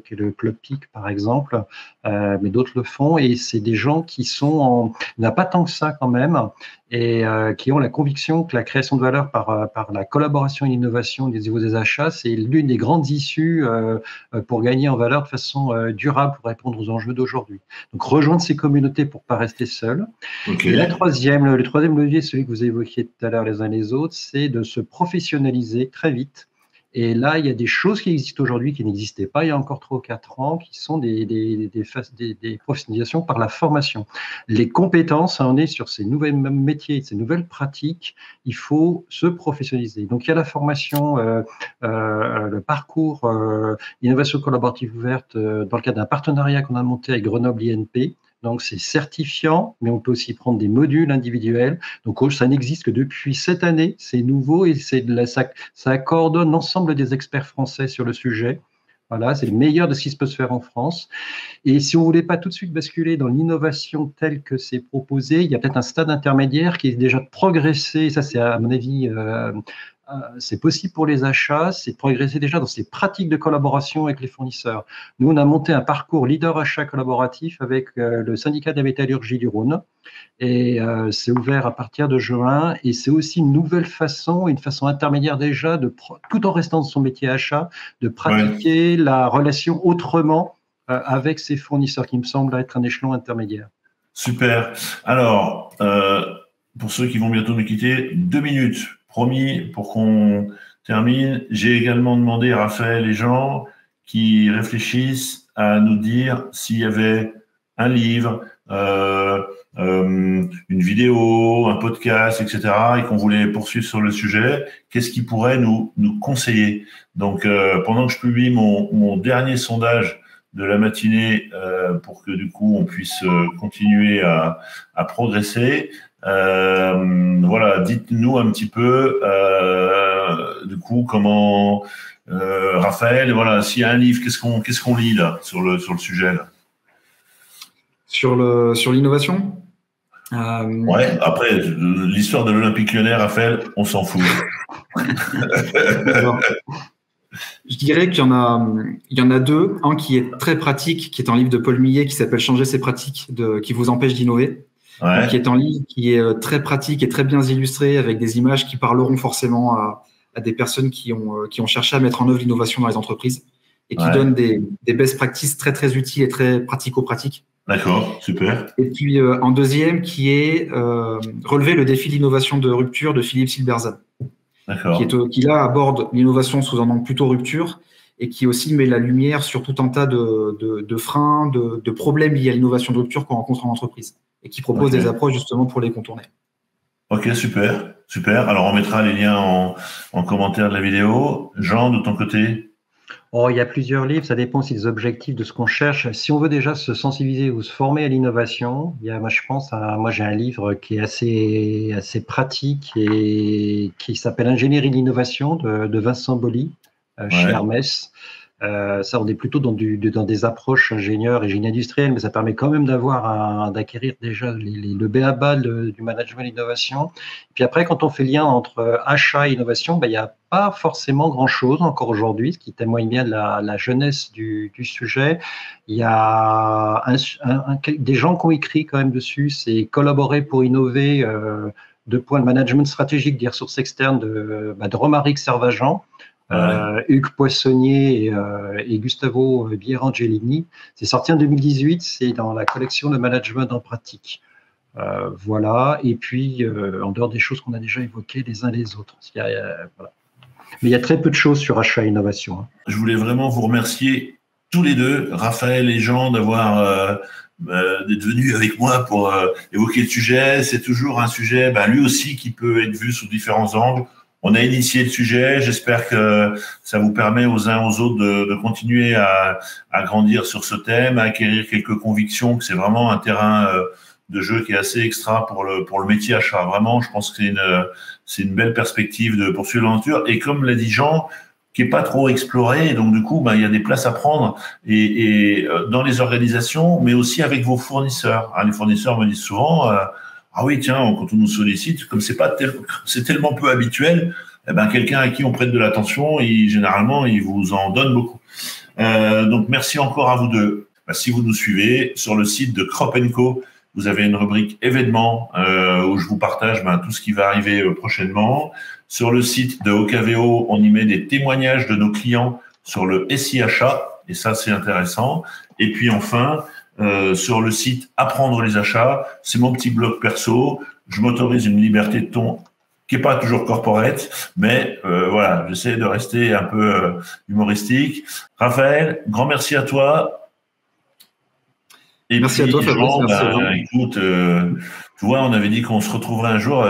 Speaker 3: qui est le Club PIC, par exemple, mais d'autres le font. Et c'est des gens qui il n'y en a pas tant que ça quand même, et qui ont la conviction que la création de valeur par la collaboration et l'innovation au niveau des achats, c'est l'une des grandes issues pour gagner en valeur de façon durable, pour répondre aux enjeux d'aujourd'hui. Donc, rejoindre ces communautés pour ne pas rester seul. Okay. Et le troisième levier, celui que vous évoquiez tout à l'heure les uns les autres, c'est de se professionnaliser très vite. Et là, il y a des choses qui existent aujourd'hui qui n'existaient pas il y a encore 3 ou 4 ans, qui sont des professionnalisations par la formation. Les compétences, on est sur ces nouveaux métiers, ces nouvelles pratiques, il faut se professionnaliser. Donc, il y a la formation, le parcours innovation collaborative ouverte dans le cadre d'un partenariat qu'on a monté avec Grenoble INP. Donc, c'est certifiant, mais on peut aussi prendre des modules individuels. Donc, ça n'existe que depuis cette année. C'est nouveau et ça coordonne l'ensemble des experts français sur le sujet. Voilà, c'est le meilleur de ce qui se peut se faire en France. Et si on ne voulait pas tout de suite basculer dans l'innovation telle que c'est proposé, il y a peut-être un stade intermédiaire qui est déjà de progresser. Ça, c'est à mon avis... c'est possible pour les achats, c'est de progresser déjà dans ces pratiques de collaboration avec les fournisseurs. Nous, on a monté un parcours leader achat collaboratif avec le syndicat de la métallurgie du Rhône et c'est ouvert à partir de juin et c'est aussi une nouvelle façon, une façon intermédiaire déjà, tout en restant dans son métier achat, de pratiquer la relation autrement avec ses fournisseurs qui me semble être un échelon intermédiaire.
Speaker 1: Super. Alors, pour ceux qui vont bientôt nous quitter, 2 minutes. Promis, pour qu'on termine, j'ai également demandé à Raphaël et Jean qui réfléchissent à nous dire s'il y avait un livre, une vidéo, un podcast, etc., et qu'on voulait poursuivre sur le sujet, qu'est-ce qu'ils pourraient nous conseiller. Donc, pendant que je publie mon dernier sondage de la matinée pour que du coup on puisse continuer à progresser, voilà, dites-nous un petit peu du coup comment Raphaël, voilà, s'il y a un livre, qu'est-ce qu'on lit là sur le sujet là.
Speaker 2: Sur l'innovation.
Speaker 1: Ouais, après l'histoire de l'Olympique Lyonnais, Raphaël, on s'en fout.
Speaker 2: Alors, je dirais qu'il y en a 2. Un qui est très pratique, qui est un livre de Paul Millet qui s'appelle Changer ses pratiques, qui vous empêche d'innover.
Speaker 1: Ouais.
Speaker 2: Donc, qui est un livre qui est très pratique et très bien illustré avec des images qui parleront forcément à des personnes qui ont cherché à mettre en œuvre l'innovation dans les entreprises et qui donne des best practices très très utiles et très pratico-pratiques.
Speaker 1: D'accord, super.
Speaker 2: Et puis un deuxième qui est Relever le défi de l'innovation de rupture de Philippe Silberzan.
Speaker 1: D'accord.
Speaker 2: Qui là aborde l'innovation sous un angle plutôt rupture et qui aussi met la lumière sur tout un tas de freins, de problèmes liés à l'innovation de rupture qu'on rencontre en entreprise et qui propose des approches justement pour les contourner.
Speaker 1: Ok, super, super. Alors on mettra les liens en commentaire de la vidéo. Jean, de ton côté?
Speaker 3: Il y a plusieurs livres, ça dépend aussi des objectifs, de ce qu'on cherche. Si on veut déjà se sensibiliser ou se former à l'innovation, moi j'ai un livre qui est assez pratique et qui s'appelle Ingénierie de l'innovation de Vincent Bollly chez Hermès. Ça, on est plutôt dans des approches ingénieurs et génie industriel, mais ça permet quand même d'acquérir déjà le b.a.-ba du management d'innovation. Puis après, quand on fait lien entre achat et innovation, il n'y a pas forcément grand-chose encore aujourd'hui, ce qui témoigne bien de la jeunesse du sujet. Il y a des gens qui ont écrit quand même dessus, c'est collaborer pour innover, de points de management stratégique des ressources externes de Romaric Servagent, Hugues Poissonnier et Gustavo Bierangelini. C'est sorti en 2018, c'est dans la collection de management en pratique. Voilà, et puis en dehors des choses qu'on a déjà évoquées les uns les autres. Voilà. Mais il y a très peu de choses sur achat et innovation. Hein.
Speaker 1: Je voulais vraiment vous remercier tous les deux, Raphaël et Jean, d'être venus avec moi pour évoquer le sujet. C'est toujours un sujet, lui aussi, qui peut être vu sous différents angles. On a initié le sujet. J'espère que ça vous permet aux uns aux autres de continuer à grandir sur ce thème, à acquérir quelques convictions, que c'est vraiment un terrain de jeu qui est assez extra pour le métier achat. Vraiment, je pense que c'est une belle perspective de poursuivre l'aventure. Et comme l'a dit Jean, qui est pas trop exploré, donc du coup, il y a des places à prendre et dans les organisations, mais aussi avec vos fournisseurs. Les fournisseurs me disent souvent, ah oui, tiens, quand on nous sollicite, comme c'est tellement peu habituel, quelqu'un à qui on prête de l'attention, généralement, il vous en donne beaucoup. Donc merci encore à vous deux. Si vous nous suivez sur le site de Crop & Co, vous avez une rubrique événements où je vous partage tout ce qui va arriver prochainement. Sur le site de OKVO, on y met des témoignages de nos clients sur le SI achat, et ça c'est intéressant. Et puis enfin, sur le site Apprendre les achats, c'est mon petit blog perso. Je m'autorise une liberté de ton qui est pas toujours corporate, mais voilà, j'essaie de rester un peu humoristique. Raphaël, grand merci à toi. Et
Speaker 2: merci
Speaker 1: puis,
Speaker 2: à toi, Fabrice.
Speaker 1: Jean, écoute, tu vois, on avait dit qu'on se retrouverait un jour.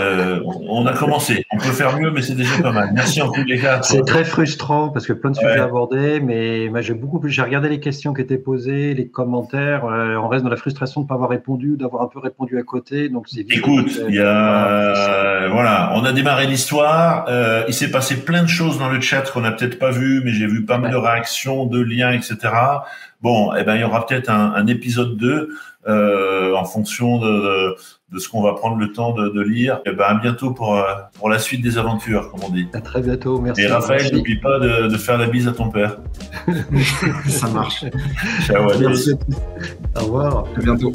Speaker 1: On a commencé. On peut faire mieux, mais c'est déjà pas mal. Merci en tous les cas.
Speaker 3: C'est très frustrant parce que plein de sujets abordés, mais j'ai regardé les questions qui étaient posées, les commentaires. On reste dans la frustration de ne pas avoir répondu, d'avoir un peu répondu à côté. Donc c'est
Speaker 1: écoute, voilà, on a démarré l'histoire. Il s'est passé plein de choses dans le chat qu'on n'a peut-être pas vu, mais j'ai vu pas mal de réactions, de liens, etc. Bon, il y aura peut-être un épisode 2 en fonction de ce qu'on va prendre le temps de lire. À bientôt pour la suite des aventures, comme on dit.
Speaker 3: À très bientôt, merci.
Speaker 1: Et Raphaël, n'oublie pas de faire la bise à ton père.
Speaker 2: Ça marche.
Speaker 1: Ciao, à tous.
Speaker 3: Au revoir.
Speaker 2: À bientôt.